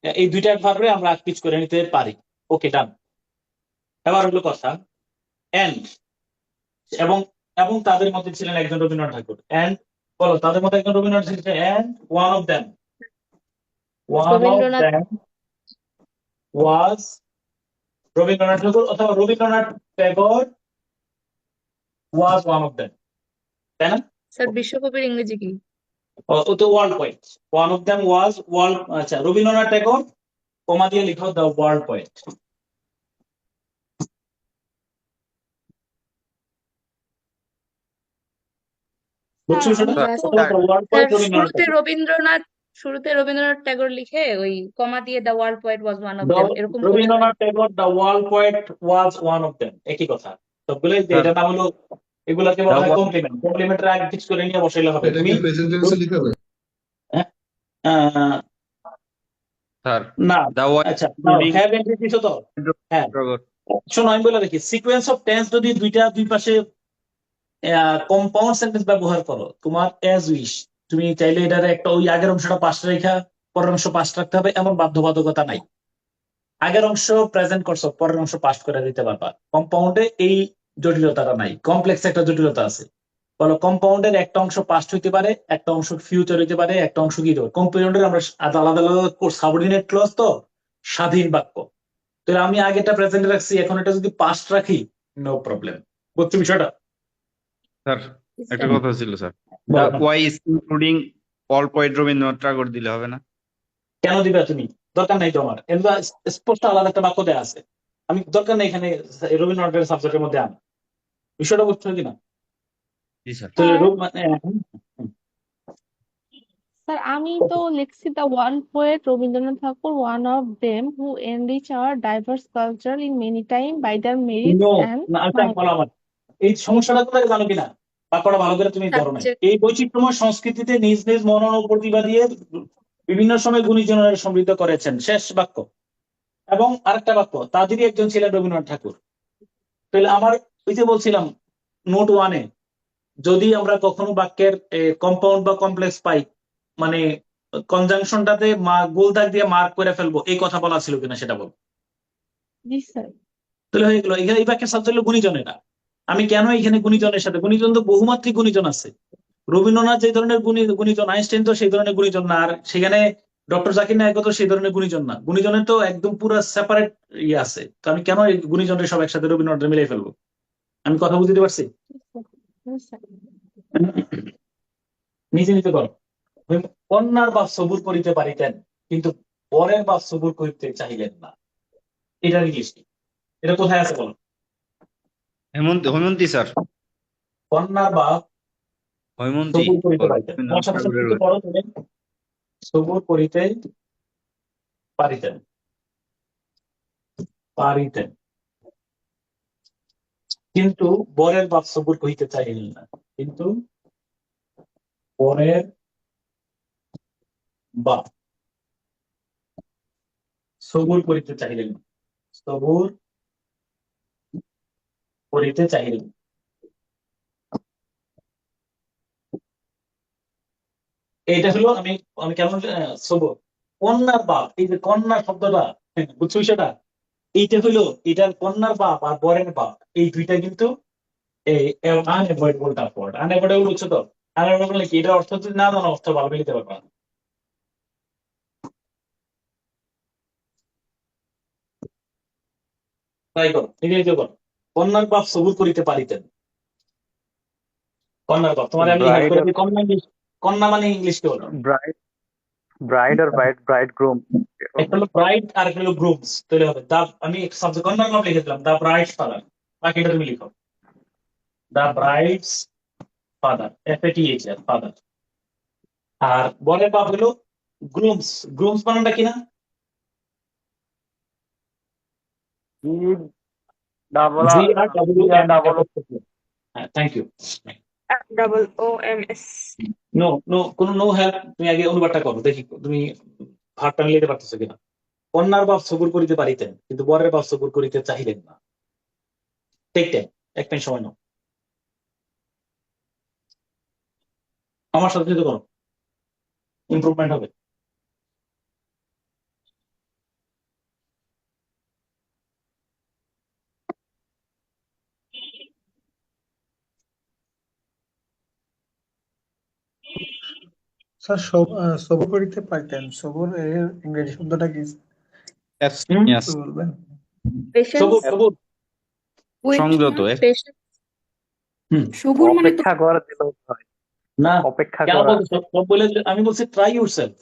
এই দুইটা ভার্বে আমরা আগ পিছ করে নিতে পারি। ওকে, ডান। এবার হলো কথা, এন্ড, এবং এবং তাদের মধ্যে ছিলেন একজন রবীন্দ্রনাথ ঠাকুর। এন্ড বলো, তাদের মধ্যে একজন রবীন্দ্রনাথ ছিলেন, and one of them Rabindranath was Rabindranath Thakur, অথবা Rabindranath Tagore was one of them, তাই না? স্যার বিশ্বকবির ইংরেজি কি? ও তো world poet, one of them was world, আচ্ছা, রবীন্দ্রনাথ ট্যাগর, কমা দিয়ে লিখো দ্য ওয়ার্ল্ড পোয়েট। বুঝছো আমি সেটা? জাস্ট অথবা দ্য ওয়ার্ল্ড পোয়েট রবীন্দ্রনাথ শুরুতে ঠাকুর। রবীন্দ্রনাথ ট্যাগর লিখে ওই কমা দিয়ে the world poet was one of The them এরকম করে Rabindranath Tagore the world poet was one of them, একই কথা সবগুলোই। স্যার এটা নাম হলো, এগুলাকে বলা দা হয় ওয়াল কমপ্লিমেন্ট। কমপ্লিমেন্টের আগে কিছু করে নিয়ে বসাইলে হবে। এটা তুমি কি প্রেজেন্ট টেন্সে লিখতে হবে? হ্যাঁ, আহ, স্যার না, দা ওয়াল আচ্ছা, ইনক্লুডিং হ্যাভ এন্ট্রি দিছো তো? হ্যাঁ, শোনো আমি বলে রাখি, সিকোয়েন্স অফ টেন্স যদি দুই পাশে কম্পাউন্ড সেন্টেন্স ব্যবহার করো, তোমার অ্যাজ উইশ, তুমি চাইলে এটার একটা ওই আগের অংশটা পাশ রেখা পরের অংশ পাশ রাখতে হবে, এমন বাধ্যবাধকতা নাই। আগের অংশ প্রেজেন্ট করছো, পরের অংশ পাস করে দিতে পারবা। কম্পাউন্ডে এই জটিলতাটা নাই, কমপ্লেক্স একটা জটিলতা আছে। বলো, কম্পাউন্ডের একটা অংশ পাস্ট হইতে পারে, একটা অংশ ফিউচার হইতে পারে, একটা অংশ কি হতে পারে। কম্পাউন্ডের আমরা আলাদা আলাদা সাবঅর্ডিনেট ক্লজ তো, স্বাধীন বাক্য। তো আমি আগেটা প্রেজেন্ট রাখছি, এখন এটা যদি পাস্ট রাখি, নো প্রবলেম। বুঝছো বিষয়টা? স্যার একটা হুম, কথা ছিল স্যার, দা বলো। Why is including all poet Rabindranath Thakur দিলে হবে না? কেন দিবা তুমি? দরকার নাই তো আমার, এগুলো স্পষ্ট আলাদা একটা বাক্য দেয়া আছে। আমি দরকার নেই এখানে রবীন্দ্রনাথের সাবজেক্টের মধ্যে আনা। বিষয়টা বুঝছো কিনা? জি স্যার। তাহলে স্যার হুম, স্যার আমি তো লিখছি the one poet Rabindranath Thakur one of them who enrich our diverse culture in many time by their merits no, and না, আচ্ছা, বলো আমার এই সমস্যাটা কোথায় জানো কিনা? বাক্যটা ভালো করে তুমি ধরো নাই। সাবজেক্ট। এই বৈচিত্র্যময় সংস্কৃতিতে নিজ নিজ মনন ও প্রতিভা দিয়ে বিভিন্ন সময় গুণীজনের সমৃদ্ধ করেছেন, শেষ বাক্য। এবং আরেকটা বাক্য, তাদেরই একজন ছিলেন রবীন্দ্রনাথ ঠাকুর। তাহলে আমার ওই যে বলছিলাম নোট ওয়ানে, যদি আমরা কখনো বাক্যের কম্পাউন্ড বা কমপ্লেক্স পাই, মানে কনজাংশনটাতে গোল দাগ দিয়ে মার্ক করে ফেলবো, এই কথা বলা ছিল কিনা সেটা বল। জি স্যার তাহলে হয়ে গেল, এখানে এই বাক্যের সাবজেক্ট হলো গুণীজনেরা। আমি কেন এখানে গুণীজনের সাথে, গুণীজন তো বহুমাত্রিক গুণীজন আছে। রবীন্দ্রনাথ যে ধরনের গুণীজন, আইনস্টাইন তো সেই ধরনের গুণীজন না, আর সেখানে ডক্টর জাকির নায়েক তো সেই ধরনের গুণীজন না। গুণীজনের তো একদম পুরো সেপারেট ইয়ে আছে। তো আমি কেন এই গুণীজনের সব একসাথে রবীন্দ্রনাথ মিলাই ফেলবো? আমি কথা বুঝতে পারছি? জি স্যার নিজে নিতে করো। কন্যার বা সবুর করিতে পারিতেন, কিন্তু বরের বা সবুর করিতে চাইলেন না। এটার ইংলিশ কি? এটা কোথায় আছে বলো? হৈমন্তী স্যার, কন্যার বা হৈমন্তী সবুর করিতে ওর পারিতেন, তোমার রবীন্দ্রনাথ সাথে সাথে ঠাকুরের একটু পড়ো তুমি। সবুর করিতে পারিতেন, পারিতেন, কিন্তু বরের বাপ সবুর করিতে চাইলেন না। কিন্তু বরের বাপ সবুর করিতে চাইলেন না। সবুর করিতে চাইলেন না। এইটা হলো, আমি আমি কেমন সবুর, কন্যার বাপ, এই যে কন্যা শব্দটা, বুঝছো সেটা? এইটা হইলো, এটার কন্যার বাপ আর বরের বাপ, এই দুইটা কিন্তু এই আনএভয়েডেবল টাফ ওয়ার্ড। আনএভয়েডেবল হচ্ছে তো, আনএভয়েডেবল কি, এটা অর্থ যদি না জানো, অর্থ ভালো মিলিতে পারবে না। তাই করো, নিজে করো। কন্যার বাপ সবুর করিতে পারিতেন। কন্যার বাপ, তোমার আমি হেল্প ব্রাইড করে দিই। কন্যা ইংলিশ, কন্যা মানে ইংলিশ কি বলো? ব্রাইড ব্রাইড আর ব্রাইড গ্রুম। একটা হলো ব্রাইড আর একটা হলো গ্রুমস। তাহলে হবে দা, আমি সাবজেক্ট কন্যার নাম লিখে দিলাম, দা ব্রাইডস ফাদার। বাকিটা তুমি লিখো, the bride's father, FATHER, father. আর বরের বাপ হলো গ্রুমস। গ্রুমস বানানটা কিনা? GRWM। হ্যাঁ, thank you. WOMS no no, কোনো নো হেল্প, তুমি আগে অনুবাদটা করো দেখি তুমি ভাবটা মিলাতে পারতেছো কিনা। কন্যার বাপ সবুর করিতে পারিতেন, কিন্তু বরের বাপ সবুর করিতে চাহিলেন না। টেক টাইম, এক মিনিট সময় নাও, আমার সাথে সাথে করো, ইমপ্রুভমেন্ট হবে। স্যার সবুর করিতে পারতেন, সবুর এর ইংরেজি শব্দটা কি হুম, একটু বলবেন? পেশেন্স সবুর সবুর। সংযত পেশেন্স হুম, সবুর মানে তো অপেক্ষা করা দিলেও হয়, না, অপেক্ষা কেন করা। বলতেছো সব বলে আমি বলছি ট্রাই ইউর সেলফ।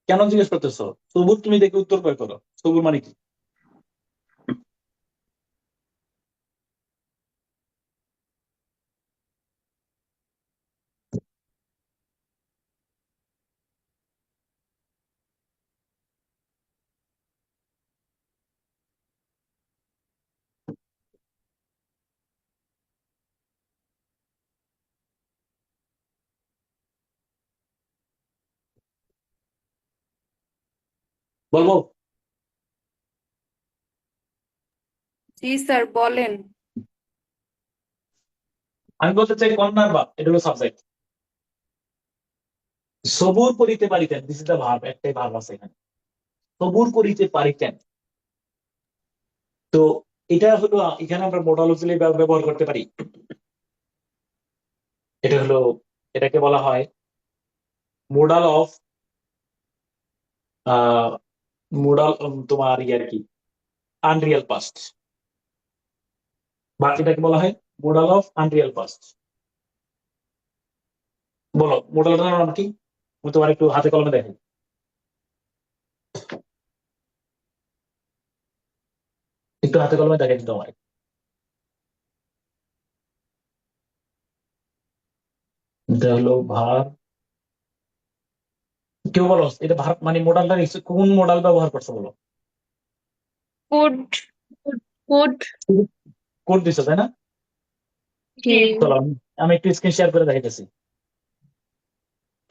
কেন জিজ্ঞেস করতেছো? সবুর তুমি দেখে উত্তর কয় করো, সবুর মানে কি? বলবো? জি স্যার বলেন। আমি বলতে চাই কন্যার বাপ, এটা হলো সাবজেক্ট। সবুর করিতে পারিতেন, দিস ইজ দ্য ভার্ব, একটাই ভার্ব আছে এখানে, সবুর করিতে পারিতেন। তো এটা হলো, এখানে আমরা মোডাল অক্সিলারি ব্যবহার করতে পারি। এটা হলো, এটাকে বলা হয় মোডাল অফ মোডাল, তোমার আর কি আনরিয়াল পাস্ট, বা এটাকে বলা হয় মোডাল অফ আনরিয়াল পাস্ট। বলো মোডালটার নাম কি? আমি তোমার একটু হাতে কলমে দেখাই। একটু হাতে কলমে দেখাই তোমার। এটা হলো ভার, কেউ বলো এটা ভার মানে মোডালটা কোন মোডাল ব্যবহার করছো বলো? কুড কুড কোড দিছো তাই না? জি চলো আমি একটু স্ক্রিন শেয়ার করে দেখাইতেছি।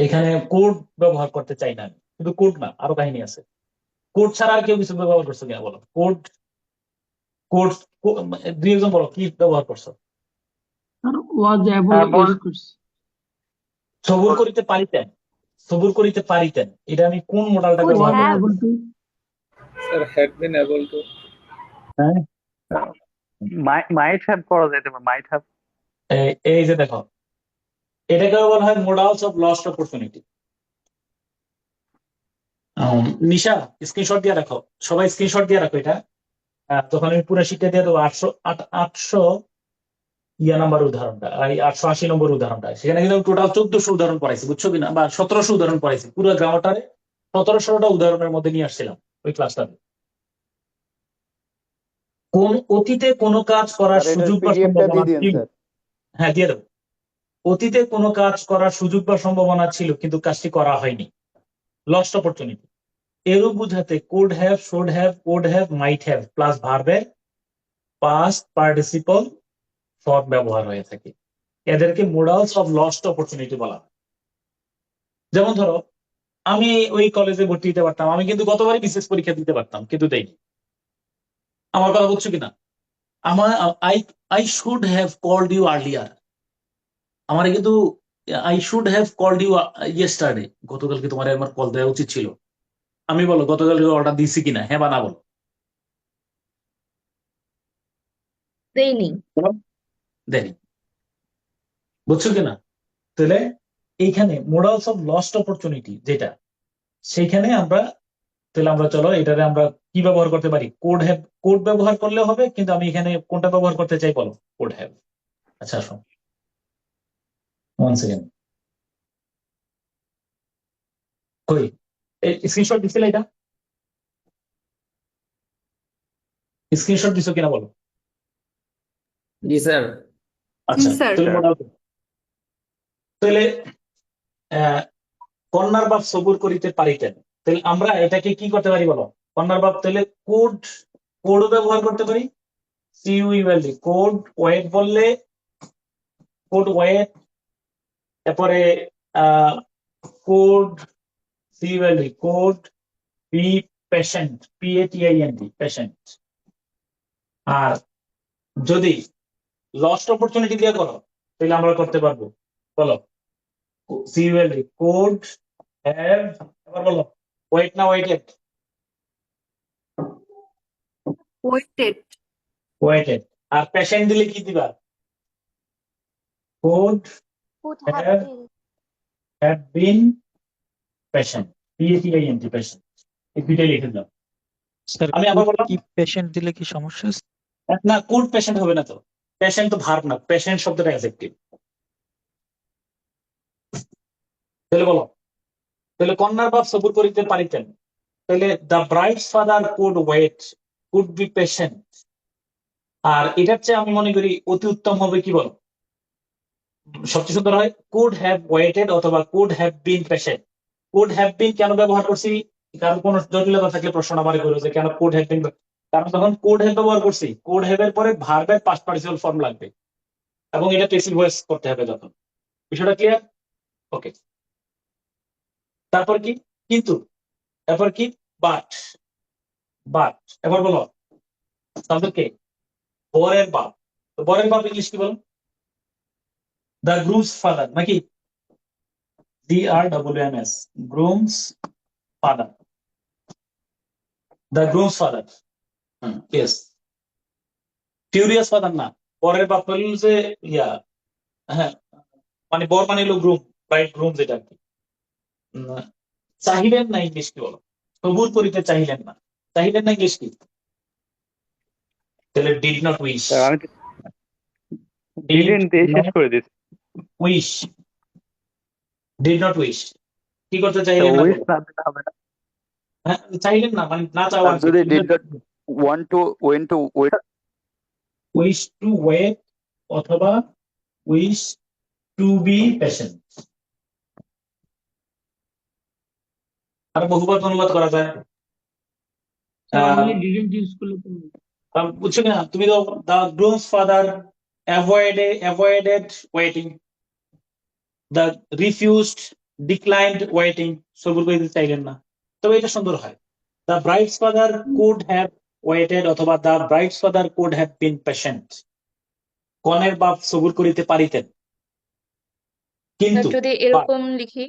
এখানে কোড ব্যবহার করতে চাই না আমি, শুধু কোড না, আরো কাহিনী আছে। কোড ছাড়া আর কেউ কিছু ব্যবহার করছো কিনা বলো? কোড কোড দুই একজন বলো কি ব্যবহার করছো? সবুর করিতে পারিতেন, সবুর করিতে পারিতেন, এটা আমি কোন মোডালটা Could ব্যবহার have. করছি? Sir, had been able to. হ্যাঁ, might have করা যেতে পারে, might have. এই যে দেখো, এটাকে বলা হয় modals of lost opportunity. Nisha screenshot দিয়ে রাখো, সবাই স্ক্রিনশট দিয়ে রাখো এটা। তখন আমি পুরো শিটটা দিয়ে দেবো। 800 নাম্বার উদাহরণটা, এই 880 নম্বর উদাহরণটা, সেখানে কিন্তু টোটাল 1400 উদাহরণ পড়াইছি, বুঝছো কিনা, বা 1700 উদাহরণ পড়াইছি। পুরো গ্রামারটারে 1700টা উদাহরণের মধ্যে নিয়ে আসছিলাম ওই ক্লাসটাতে। কোন অতীতে কোনো কাজ করার সুযোগ বা সম্ভাবনা ছিল, হ্যাঁ দিয়ে দেবো, অতীতে কোনো কাজ করার সুযোগ বা সম্ভাবনা ছিল কিন্তু কাজটি করা হয়নি, লস্ট অপরচুনিটি। এরূপ বুঝাতে could have, should have, would have, might have plus ভার্বের পাস্ট পার্টিসিপল ফর্ম ব্যবহার হয়ে থাকে। এদেরকে মোডালস অফ লস্ট অপরচুনিটি বলা হয়। যেমন ধরো, আমি ওই কলেজে ভর্তি হতে পারতাম, আমি কিন্তু গতবারই বিসিএস পরীক্ষা দিতে পারতাম, কিন্তু দেইনি। আমার কথা বুঝছো কিনা? আমার I I should have called you earlier, আমার কিন্তু I should have called you yesterday, গতকালকে তোমার আমার কল দেওয়া উচিত ছিল। আমি বলো গতকালকে অর্ডার দিছি কিনা, হ্যাঁ বা না বলো? দেইনি। দেনি, বুঝছো কিনা? তাহলে এইখানে মোডালস অফ লস্ট অপরচুনিটি যেটা, সেইখানে আমরা, তাহলে আমরা চলো এটারে আমরা কি ব্যবহার করতে পারি? কোড হ্যাভ, কোড ব্যবহার করলে হবে, কিন্তু আমি এখানে কোনটা ব্যবহার করতে চাই বলো? Code have. আচ্ছা আসো, 1 সেকেন্ড, কই স্ক্রিনশট দিছিলে? এটা স্ক্রিনশট দিছো কিনা বলো? জি স্যার। আচ্ছা, স্যার। তুমি মোডাল, তাহলে কন্যার বাপ সবুর করিতে পারিতেন, তাহলে আমরা এটাকে কি করতে পারি বলো? কন্যার বাপ, তাহলে কোড, কোডও ব্যবহার করতে পারি। সিইউএলডি, কোড ওয়েট বললে কোড ওয়েট, তারপরে code সিইউএলডি, code be patient, PATIENT patient. আর যদি লস্ট অপরচুনিটি দিয়ে করো তাহলে আমরা করতে পারবো, বলো সিইউএলডি, কোড হ্যাভ, এবার বলো ওয়েট না ওয়েটেড? ওয়েটেড। ওয়েটেড। আর পেশেন্ট দিলে কি দিবা? Code Could have have been. have been patient, PATIENT patient, এই দুইটাই লিখে দাও। স্যার আমি আবার বললাম, কি পেশেন্ট দিলে কি সমস্যা আছে? না কোড পেশেন্ট হবে না তো, পেশেন্ট তো ভার্ব না, পেশেন্ট শব্দটা অ্যাডজেক্টিভ। তাহলে বলো, তাহলে কন্যার বাপ সবুর করিতে পারিতেন, তাহলে the bride's father could wait, could be patient. আর এটার চেয়ে আমি মনে করি অতি উত্তম হবে কি বল, সবচেয়ে সুন্দর হয় কুড হ্যাভ ওয়েটেড অথবা could have been patient. Could have বিন কেন ব্যবহার করছি? কারণ কোন জটিলতা থাকলে প্রশ্ন আমারে করবে যে কেন কুড হ্যাভ বিন, কারণ তখন কুড হ্যাভ ব্যবহার করছি, কুড হ্যাভ এর পরে ভার্বের পাস্ট পার্টিসিপল ফর্ম লাগবে এবং এটা পেসিভ ভয়েস করতে হবে তখন। বিষয়টা ক্লিয়ার? ওকে। তারপর কি? কিন্তু তারপর কি? বাট বাট এবার বলো সাবজেক্ট কে বরের বাপ, তো বরের বাপ ইংলিশ কি বলো? দ্য গ্রুমস ফাদার নাকি DRWMS grooms father, the groom's father. Yes, furious father না, বরের বাপ হইল যে ইয়া, হ্যাঁ মানে বর মানে হলো গ্রুম, ব্রাইড গ্রুম যেটা আর কি। চাহিলেন না ইংলিশ কি বলো? সবুর করিতে চাহিলেন না, চাহিলেন না ইংলিশ কি? তাহলে ডিড নট উইশ, স্যার আমি ডিডেন্ট দিয়ে শেষ করে দিচ্ছি। উইশ, ডিড নট উইশ, কি করতে চাইলেন না উইশ বলো? না দিলে হবে না। হ্যাঁ চাইলেন না মানে না চাওয়া স্যার যদি did not want to wait wish to wait অথবা উইশ টু বি পেশেন্ট, আর বহুপদ অনুবাদ করা যায়। বুঝছো কিনা তুমি? তো the groom's father avoided waiting, the refused declined waiting, সবুর করিতে চাইলেন না। তবে এটা সুন্দর হয়, the bride's father could have waited অথবা the bride's father could have been patient, কনের বাপ সবুর করিতে পারিতেন কিন্তু যদি এরকম লিখি,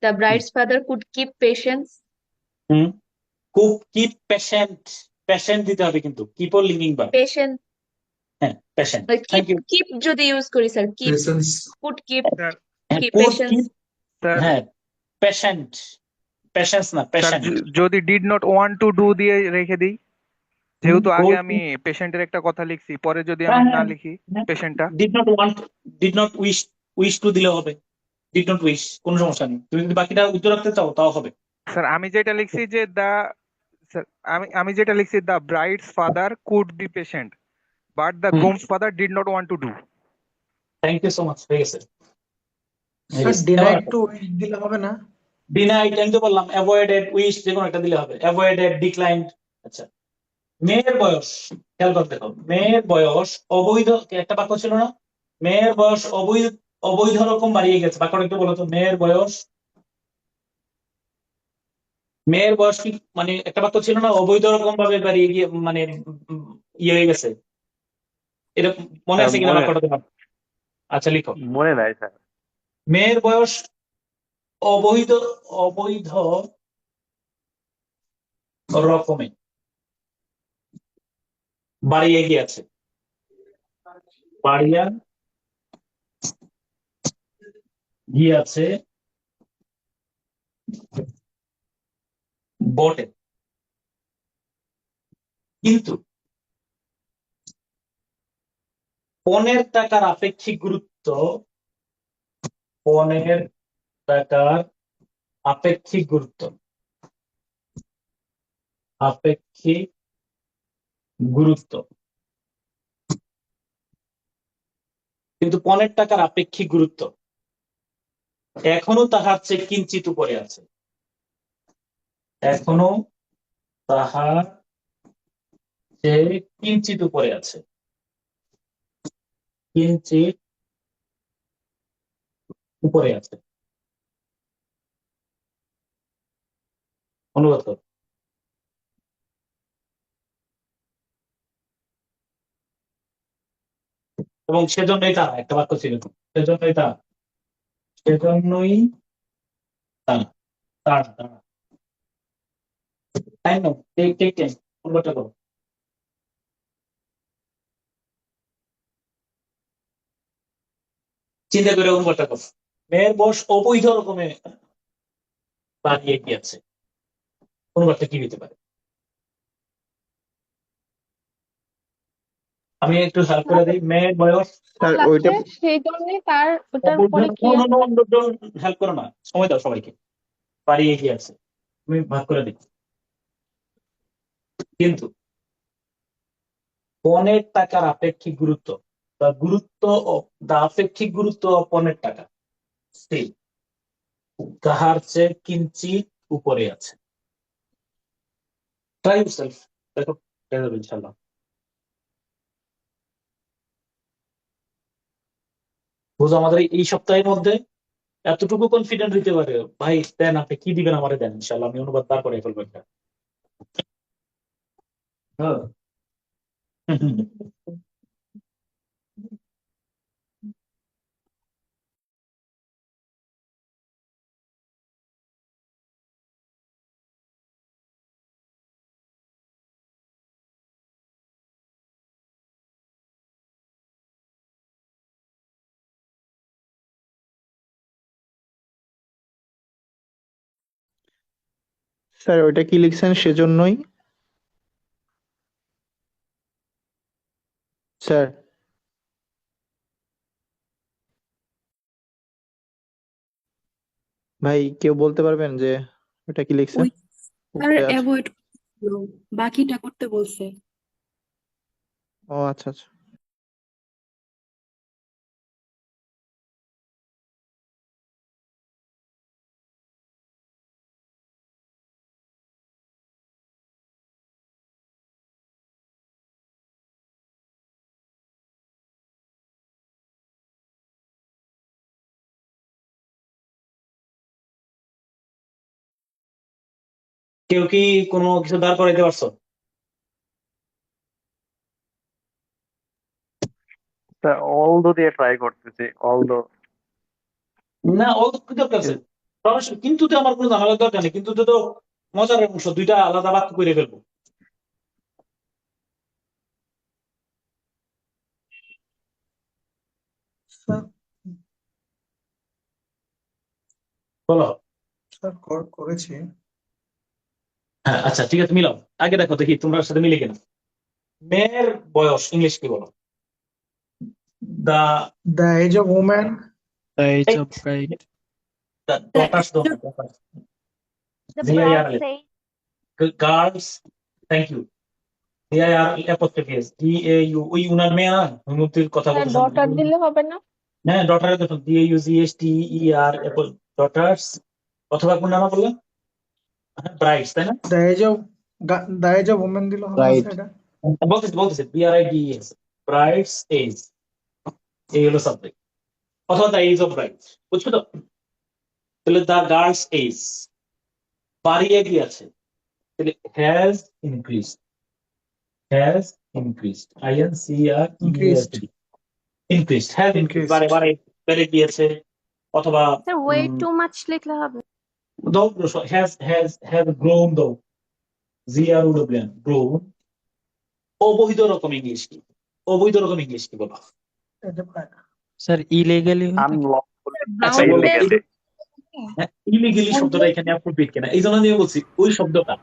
the bride's father could keep patience. Could keep patient, patient দিতে হবে কিন্তু কিপ ও লিঙ্কিং ভার্ব, পেশেন্স, হ্যাঁ পেশেন্ট। Thank you. কিপ যদি ইউজ করি sir, keep, could keep, keep could patience. Keep, হ্যাঁ পেশেন্ট, পেশেন্স না পেশেন্ট। যদি did not want to do দিয়ে রেখে দিই, যেহেতু আগে আমি পেশেন্টের একটা কথা লিখছি, পরে যদি আমি না লিখি পেশেন্টটা। ডিড নট উইশ টু দিলে হবে, ডিড নট উইশ, কোনো সমস্যা নেই। তুমি যদি বাকিটা উত্তর রাখতে চাও তাও হবে। স্যার আমি যেটা লিখছি যে আমি যেটা লিখছি the bride's father could be patient but the groom's father did not want to do. Thank you so much, হয়ে গেছে। স্যার ডিনাইড টু উইশ দিলে হবে না? ডিনাইড আমি তো বললাম, অ্যাভয়েডেড উইশ যে কোনো একটা দিলে হবে, অ্যাভয়েডেড ডিক্লাইন্ড। আচ্ছা, মেয়ের বয়স খেয়াল করতে হবে, মেয়ের বয়স অবৈধ, একটা বাক্য ছিল না, মেয়ের বয়স অবৈধ রকম বাড়িয়ে গেছে, বাক্যটা একটু বলো তো। মেয়ের বয়স কি মানে একটা বাক্য ছিল না, অবৈধ রকম ভাবে বাড়িয়ে গিয়ে মানে ইয়ে হয়ে গেছে, এটা মনে আছে কিনা বাক্যটা তোমার? আচ্ছা লিখো, মনে নাই স্যার। মেয়ের বয়স অবৈধ রকমে বাড়িয়ে গিয়েছে, বাড়িয়া গিয়েছে বটে, কিন্তু পনের টাকার আপেক্ষিক গুরুত্ব, পনের টাকার আপেক্ষিক গুরুত্ব, আপেক্ষিক গুরুত্ব, কিন্তু পনের টাকার আপেক্ষিক গুরুত্ব এখনো তাহার চেয়ে কিঞ্চিত উপরে আছে, এখনো তাহার চেয়ে কিঞ্চিত উপরে আছে, কিঞ্চিত উপরে আছে। অনুবাদ কর। এবং সেজন্যই তা একটা বাক্য ছিল, সেজন্যই তা, সেজন্যই তা, তার তার টাইম নাও, টেক টাইম, অনুবাদটা করো। চিন্তা করে অনুবাদটা করো। মেয়ের বয়স অবৈধ রকমে বাড়িয়ে গিয়েছে, অনুবাদটা কি হতে পারে? আমি একটু হেল্প করে দিই, মেয়ের বয়স সেই জন্য তার ওটার পরে কি হেল্প করো না, সময় দাও সবাইকে, বাড়িয়ে গিয়েছে, তুমি ভাগ করে দিই। কিন্তু পনের টাকার আপেক্ষিক গুরুত্ব, দা আপেক্ষিক গুরুত্ব পনের টাকা স্টিল তাহার চেয়ে কিঞ্চিত উপরে আছে। ট্রাই ইউরসেলফ, দেখো পেয়ে যাবে ইনশাআল্লাহ। বুঝো আমাদের এই সপ্তাহের মধ্যে এতটুকু কনফিডেন্ট হইতে পারে, ভাই দেন আপনি কি দিবেন আমারে দেন, ইনশাআল্লাহ আমি অনুবাদ বার করে ফেলবো এটা। হ্যাঁ। স্যার ওইটা কি লিখছেন সেজন্যই স্যার? ভাই কেউ বলতে পারবেন যে ওটা কি লিখছেন? ওই স্যার উপরে আছে। অ্যাভয়েড বাকিটা করতে বলছে। ও আচ্ছা আচ্ছা। কেউ কি কোনো কিছু দাঁড় করাইতে পারছো? স্যার অলদো দিয়ে ট্রাই করতেছি, অলদো। না, ও কি দরকার আছে? সরাসরি কিন্তুতে আমার কোনো ঝামেলার দরকার নেই, কিন্তুতে তো মজার অংশ, দুইটা আলাদা বাক্য করে ফেলবো। স্যার বলো। স্যার করেছি। হ্যাঁ, আচ্ছা ঠিক আছে, মিলাও। আগে দেখো দেখি তোমার সাথে মিলে কিনা। মেয়ের বয়স ইংলিশ কি বলো? The The age of woman. The age of bride. Daughters though না, daughters. The DIR bride's age. Girls, thank you. DIR apostrophe S, DAU, ওই উনার মেয়ে না, হুমুতির কথা স্যার বলতেছেন। ডটার দিলে হবে না? হ্যাঁ, ডটারে দেখো, DAUGHTER, ডটার্স, অথবা কোন নাম বললাম? হ্যাঁ, ব্রাইডস, তাই না? The age of woman দিলে হবে না Right. স্যার এটা? বলতেছে BRIDES, ব্রাইডস এজ, এই হলো সাবজেক্ট, অথবা দ্য এজ অফ ব্রাইড, বুঝছো তো? তাহলে দ্য গার্লস এজ বাড়িয়ে গিয়েছে, তাহলে has increased, has increased, Increased. Increased, has increased, বারে বারে বেড়ে গিয়েছে, অথবা Sir, way too much লিখলে হবে। হ্যাজ গ্রোন, দো GROWN, গ্রোন। অবৈধ রকম ইংলিশ কি? অবৈধ রকম ইংলিশ কি বলো? এটা পায় না। Sir, illegally হলে? আনলফুল আচ্ছা, Brown বলো, base. ইলিগেলি শব্দটা এখানে অ্যাপ্রোপ্রিয়েট কিনা, এই জন্য আমি বলছি ওই শব্দটা,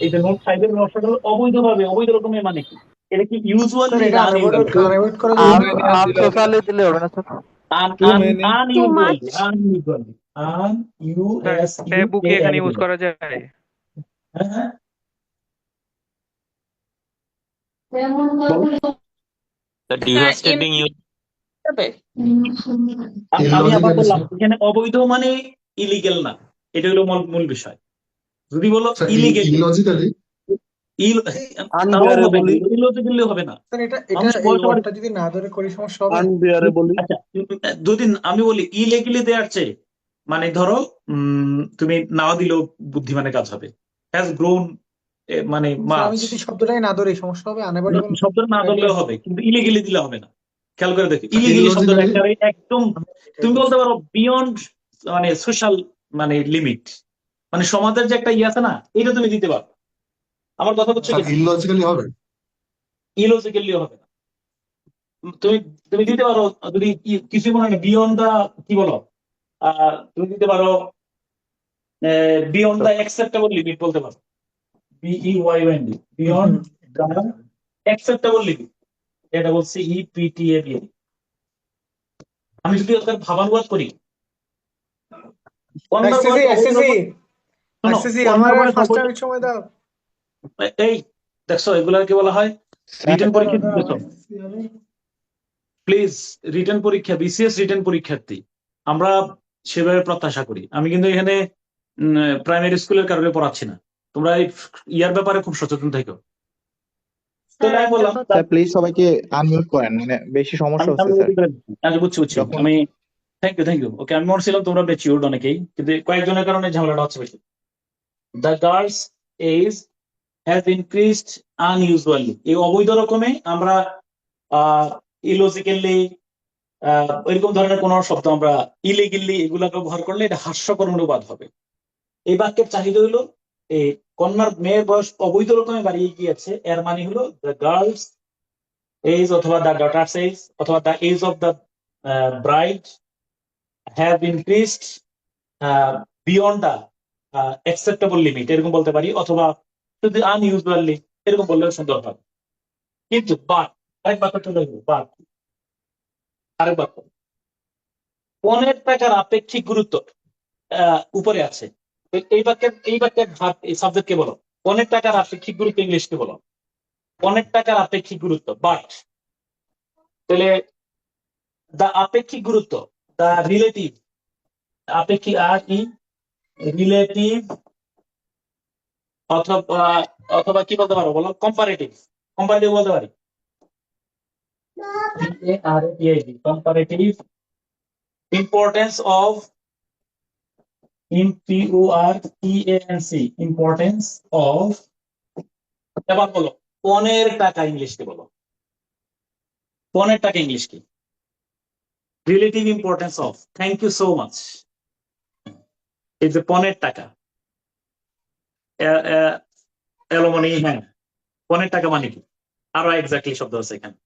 এই যে নোট 5 এর শব্দটা অবৈধভাবে, অবৈধ রকমের মানে কি? এটা কি স্যার ইউজুয়ালি এটা না আনইউজুয়ালি? আনএভয়েড করা যাবে না? আনসোশালি দিলে হবে না স্যার? Too many. Unusually, sir taboo কি এখানে ইউজ করা যায়? হ্যাঁ, আমি আবার বললাম এখানে অবৈধ মানে ইলিগেল না, এটা হলো মূল বিষয়। যদি বলো ইলিগেলি, ইলজিক্যালি হবে না। স্যার এটা মানুষ এই বলতে পারে, ওয়ার্ডটা যদি না ধরে করি সমস্যা হবে? আচ্ছা যদি আমি বলি ইলিগেলি দেওয়ার চেয়ে, মানে ধরো তুমি নাও দিলেও বুদ্ধিমানের কাজ হবে, হ্যাজ গ্রোন, মানে স্যার আমি মাছ, যদি শব্দটাই না ধরি সমস্যা হবে? আনএভয়েডেবল শব্দটা না ধরলেও হবে, কিন্তু ইলিগেলি দিলে হবে না। খেয়াল করে দেখো, ইলিগেলি শব্দটা একেবারে একদম, তুমি বলতে পারো বিয়ন্ড, মানে সোশ্যাল, মানে লিমিট, মানে সমাজের যে একটা আছে না, এটা তুমি দিতে পারো। আমার কথা হচ্ছে ইললজিক্যালি হবে, ইলজিক্যালি হবে না। তুমি তুমি দিতে পারো, যদি কিছু মনে হয় বিয়ন্ড দা, কি বলো, তুমি দিতে পারো বিয়ন্ড দা অ্যাকসেপ্টেবল লিমিট বলতে পারো, BEYOND, বিয়ন্ড দা অ্যাকসেপ্টেবল লিমিট, এটা বলছে EPTAB। আমি যদি ওদের ভাবানুবাদ করি, আমার ফার্স্ট টাইম সময় দাও। এই দেখছো, এগুলাকে বলা হয় রিটেন পরীক্ষা দিতেছো, প্লিজ রিটেন পরীক্ষা, BCS রিটেন পরীক্ষার্থী আমরা সেভাবে প্রত্যাশা করি। আমি কিন্তু এখানে প্রাইমারি স্কুলের কারণে পড়াচ্ছি না, তোমরা ইয়ার ব্যাপারে খুব সচেতন থাকো। স্যার প্লিজ সবাইকে আনমিউট করেন, মানে বেশি সমস্যা হচ্ছে স্যার। বুঝছি আমি, থ্যাংক ইউ। ওকে, আমি মনে ছিলাম তোমরা ম্যাচিউরড অনেকেই, কিন্তু কয়েকজনের কারণে ঝামেলাটা হচ্ছে বেশি। The girls age has increased unusually. এই অবৈধ রকমে আমরা ইলজিক্যালি এরকম ধরনের কোন শব্দ আমরা ইলিগেলি এগুলা ব্যবহার করলে এটা হাস্যকর অনুবাদ হবে। এই বাক্যের চাহিদা হলো এই কন্যার মেয়ের বয়স অবৈধ রকমে বাড়িয়ে গিয়েছে, এর মানে হলো দ্য গার্লস এজ অথবা দ্য ডটার্স এজ অথবা the age of the bride have increased beyond the acceptable limit, এরকম বলতে পারি, অথবা শুধু আনইউজুয়ালি এরকম বললেও সুন্দর হবে। কিন্তু বাট আরেক বাক্য চলে আসবে, বাট আরেক বাক্য, পনের টাকার আপেক্ষিক গুরুত্ব উপরে আছে। এই বাক্যের ভাব এই সাবজেক্টকে বলো, পনের টাকার আপেক্ষিক গুরুত্ব ইংলিশকে বলো, পনের টাকার আপেক্ষিক গুরুত্ব। বাট তাহলে দা আপেক্ষিক গুরুত্ব, দা রিলেটিভ আপেক্ষিক আর কি রিলেটিভ অথবা কি বলতে পারো বলো, কম্পারেটিভ, কম্পারেটিভ বলতে পারি, comparative importance of importance of, এবার বলো পনের টাকা ইংলিশকে বলো, পনের টাকা ইংলিশ কি? Relative importance of, thank you so much. এই যে পনের টাকা এলো মানে, হ্যাঁ পনের টাকা মানে কি? আরো এক্স্যাক্টলি শব্দ আছে এখানে,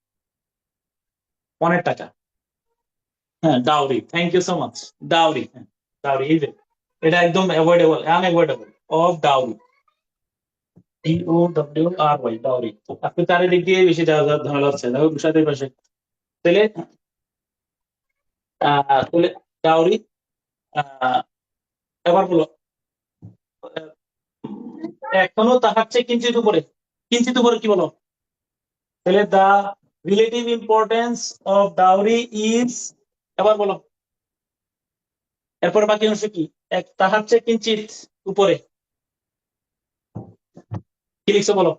পনের টাকা, হ্যাঁ dowry, thank you so much. Dowry, হ্যাঁ ডাউরি, এই যে এটা একদম avoidable, unavoidable of dowry, DOWRY dowry. আপনি চারিদিক দিয়ে বেশি ঝামেলা হচ্ছে, দেখো বিষয়টার পাশে। তাহলে তাহলে ডাউরি, এবার বলো এখনো তাহার চেয়ে কিঞ্চিত উপরে, কিঞ্চিত উপরে কি বলো? তাহলে the relative importance of dowry is, এবার বলো এরপরে বাকি অংশ কি? এক তাহার চেয়ে কিঞ্চিত উপরে, কি লিখছো বলো?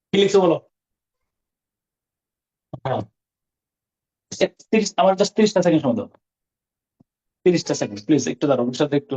কি লিখছো বলো? হ্যাঁ আমার জাস্ট 30টা সেকেন্ড সময় দাও, 30টা সেকেন্ড প্লিজ, একটু দাঁড়াও, ওর সাথে একটু।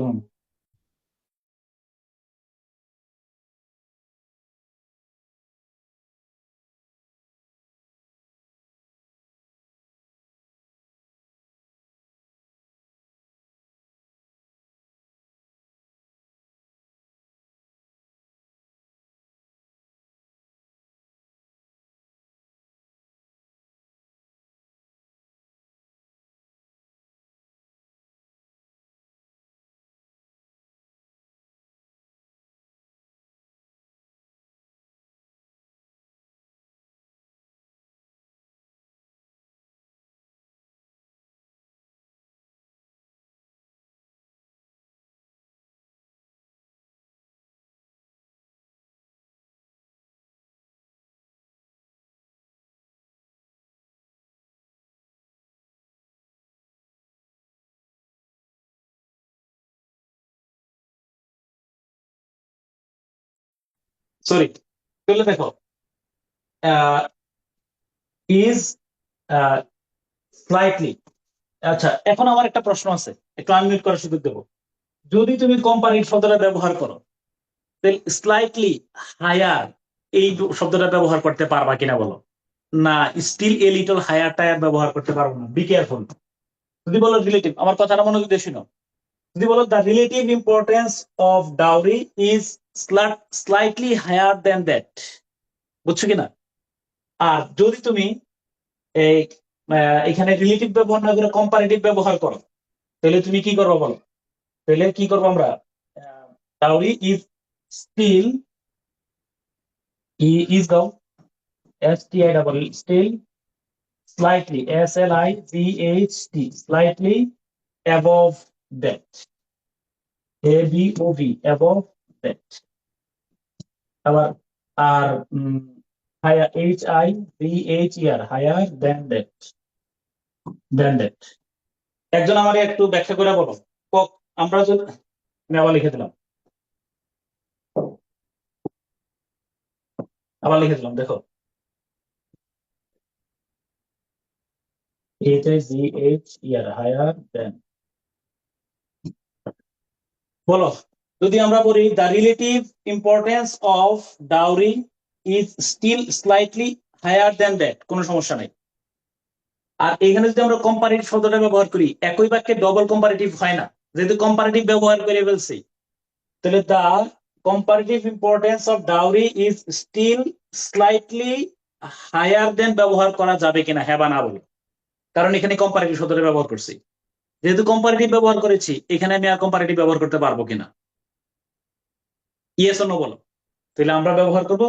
সরি, তাহলে দেখো ইজ স্লাইটলি। আচ্ছা এখন আমার একটা প্রশ্ন আছে, একটু আনমিউট করার সুযোগ দেবো। যদি তুমি কোম্পানির শব্দটা ব্যবহার করো, তাহলে স্লাইটলি হায়ার এই শব্দটা ব্যবহার করতে পারবা কিনা বলো? না, still a little higher tier ব্যবহার করতে পারবো না, বি কেয়ারফুল। যদি বলো রিলেটিভ, আমার কথাটা মনোযোগ দিয়ে শুনো, যদি বলো the relative importance of dowry is slightly higher than that, বুঝছো কিনা? আর যদি তুমি এই এখানে রিলেটিভ ব্যবহার না করে কম্পারেটিভ ব্যবহার করো, তাহলে তুমি কি করবো বলো? তাহলে কি করবো আমরা? ডাউরি ইজ স্টিল, ইজ দাও STIL, still slightly SLIGHT, slightly above that, ABOV, above that। আবার আর higher HIVHER, higher than that, than that। একজন আমারে একটু ব্যাখ্যা করে বলো, আমরা যদি আমি আবার লিখে দিলাম, আবার লিখে দিলাম, দেখো HIGHER, higher than, বলো, যদি আমরা বলি the relative importance of dowry is still slightly higher than that, কোনো সমস্যা নাই। আর এখানে যদি আমরা কম্পারেটিভ শব্দটা ব্যবহার করি, একই বাক্যে ডবল কম্পারেটিভ হয় না, যেহেতু কম্পারেটিভ ব্যবহার করে ফেলছি, তাহলে the comparative importance of dowry is still slightly higher than ব্যবহার করা যাবে কিনা, হ্যাঁ বা না বলো, কারণ এখানে কম্পারেটিভ শব্দটা ব্যবহার করছি। যেহেতু কম্পারেটিভ ব্যবহার করেছি, এখানে আমি আর কম্পারেটিভ ব্যবহার করতে পারবো কিনা, ইয়েস অর নো বলো। তাহলে আমরা ব্যবহার করবো,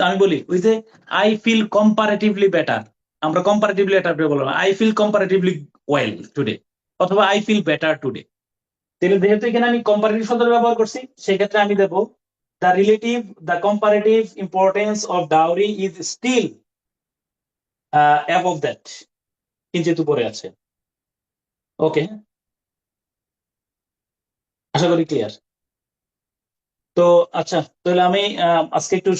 আমি বলি ওই যে আই ফিল কম্পারেটিভলি বেটার, আমরা কম্পারেটিভলি এটা বলবো I feel comparatively well today, অথবা আই ফিল বেটার টুডে। তাহলে যেহেতু এখানে আমি কম্পারেটিভ শব্দ ব্যবহার করছি, সেক্ষেত্রে আমি দেবো the comparative importance of dowry is still above that, কিঞ্চিত উপরে আছে। ওকে, আশা করি ক্লিয়ার। তো আচ্ছা, তাহলে আমি আজকে একটু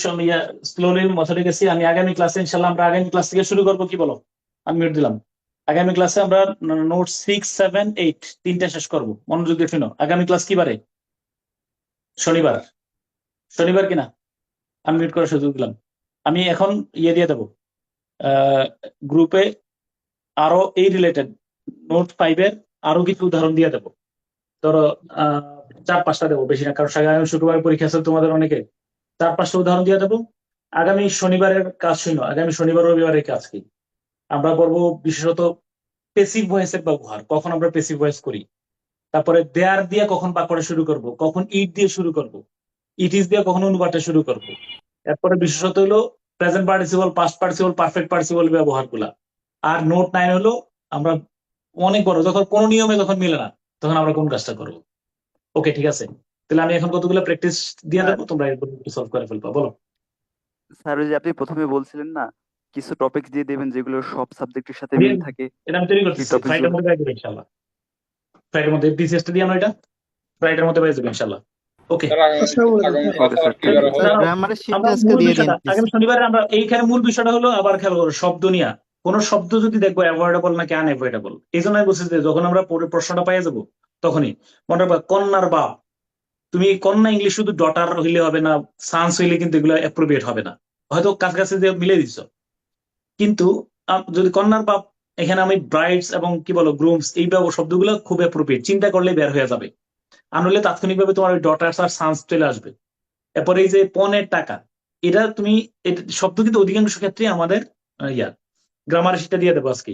স্লোলি মথারে গেছি। আমি আগামী ক্লাসে ইনশাল্লাহ আমরা আগামী ক্লাস থেকে শুরু করবো, কি বলো? আমি মিউট দিলাম। আগামী ক্লাসে আমরা নোট 6, 7, 8 তিনটা শেষ করবো। মনোযোগ দিয়ে শুনো। আগামী ক্লাস কি বারে? শনিবার। শনিবার কিনা? আমি মিউট করার সুযোগ দিলাম। আমি এখন ইয়ে দিয়ে দেবো গ্রুপে, আরো এই রিলেটেড নোট 5 এর আরো কিছু উদাহরণ দিয়ে দেবো। ধরো 4-5টা দেবো, বেশি না, কারণ আগামী শুক্রবার পরীক্ষা আছে তোমাদের অনেকে। 4-5টা উদাহরণ দিয়ে দেবো। আগামী শনিবারের কাজ শুনো, আগামী শনিবার রবিবারের কাজ কি আমরা করবো, বিশেষত পেসিভ ভয়েসের ব্যবহার, কখন আমরা পেসিভ ভয়েস করি। তারপরে দেয়ার দিয়ে কখন বাক্যটা শুরু করব, কখন ইট দিয়ে শুরু করব, ইট ইজ দিয়ে কখন অনুবাদটা শুরু করব। এরপরে বিশেষত হলো present participle, past participle, perfect participle ব্যবহারগুলা। আর নোট 9 হলো আমরা অনেক বড়, যখন কোনো নিয়মে যখন মিলে না, তখন আমরা কোন কাজটা করবো। ওকে, ঠিক আছে। তাহলে আমি এখন কতগুলো প্র্যাকটিস দিয়ে দেবো, তোমরা এরপর সলভ করে ফেলবা। বলো স্যার, ওই যে আপনি প্রথমে বলছিলেন না কিছু টপিক দিয়ে দেবেন যেগুলো সব সাবজেক্টের সাথে দিয়ে মিল দেবো। থাকে, এটা আমি তৈরি সেই করতেছি, টপিক ফ্রাইডের মধ্যে পেয়ে যাবে ইনশাল্লাহ। ফ্রাইডের মধ্যে পিসিএসটা দিয়ে আমরা এটা ফ্রাইডের মধ্যে পেয়ে যাবে ইনশাল্লাহ। ওকে, গ্রামারের শীটটা আজকে দিয়ে দিন please। আগামী শনিবারে আমরা এইখানে মূল বিষয়টা হলো আবার খেয়াল করো শব্দ নিয়ে। কোন শব্দ যদি দেখবো অ্যাভয়েডেবল নাকি আনএভয়েডেবল, এই জন্য আমি বলছি যে যখন আমরা প্রশ্নটা পাইয়ে যাবো, তখনই মনে রাখবা কন্যার বাপ, তুমি কন্যা ইংলিশ শুধু ডটার হইলে হবে না, সান্স হইলে কিন্তু এগুলো অ্যাপ্রোপ্রিয়েট হবে না। হয়তো কাছাকাছি দিয়ে মিলে দিচ্ছ, কিন্তু যদি কন্যার বাপ, এখানে আমি ব্রাইডস এবং কি বলো গ্রুমস, এই শব্দগুলো খুব অ্যাপ্রোপ্রিয়েট, চিন্তা করলে বের হয়ে যাবে। আর নইলে তাৎক্ষণিকভাবে তোমার ওই ডটার্স আর সান্স চলে আসবে। এরপরে এই যে পনের টাকা, এটা তুমি শব্দ কিন্তু অধিকাংশ ক্ষেত্রে আমাদের গ্রামার শিটটা দিয়ে দেবো আজকে।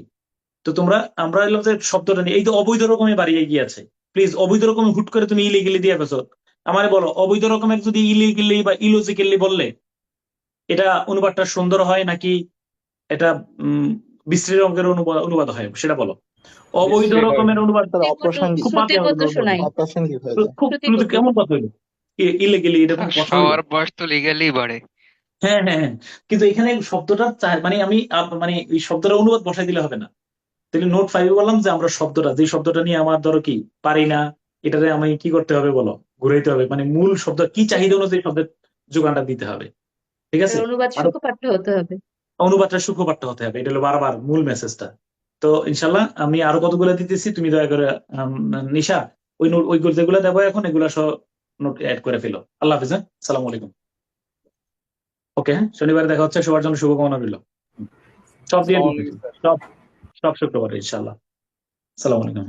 তো তোমরা আমরা এলাম যে শব্দটা নিয়ে, এই যে অবৈধ রকমে বাড়িয়ে গিয়েছে, প্লিজ অবৈধ রকম হুট করে তুমি ইলিগেলি দিয়ে ফেছো। আমার বলো, অবৈধ রকমের যদি ইলিগেলি বা ইলজিক্যালি বললে এটা অনুবাদটা সুন্দর হয় নাকি এটা বিশ্রী রকমের অনুবাদ হয়, সেটা বলো। অবৈধ রকমের অনুবাদ অপ্রাসঙ্গিক, খুব বাজে শোনাই। অপ্রাসঙ্গিক হয়ে যায়। খুব কেমন কথা হইলো, ইলিগেলি, এটা কোনো কথা হইলো? সবার বয়স তো লিগালি বাড়ে। হ্যাঁ হ্যাঁ হ্যাঁ, কিন্তু এখানে শব্দটা মানে আমি মানে এই শব্দটা অনুবাদ বসাই দিলে হবে না। তাহলে নোট 5 বললাম যে আমরা শব্দটা, যে শব্দটা নিয়ে আমার ধরো কি পারি না, এটাতে আমি কি করতে হবে বলো, ঘুরাইতে হবে, মানে মূল শব্দ কি চাহিদা অনুযায়ী শব্দের যোগানটা দিতে হবে। ঠিক আছে, অনুবাদ সুখপাঠ্য হতে হবে। অনুবাদটা সুখপাঠ্য হতে হবে, এটা হলো বারবার মূল মেসেজটা। তো ইনশাল্লাহ আমি আরো কতগুলো দিতেছি, তুমি দয়া করে নিশা ওই নোট, ওইগুলো যেগুলো দেবো এখন, এগুলো সব নোট অ্যাড করে ফেলো। আল্লাহ হাফিজ, সালাম আলাইকুম। ওকে, শনিবারে দেখা হচ্ছে, সবার জন্য শুভকামনা রইল। সব দিয়ে দিচ্ছি, সব শুক্রবারে ইনশাল্লাহ। সালাম আলাইকুম।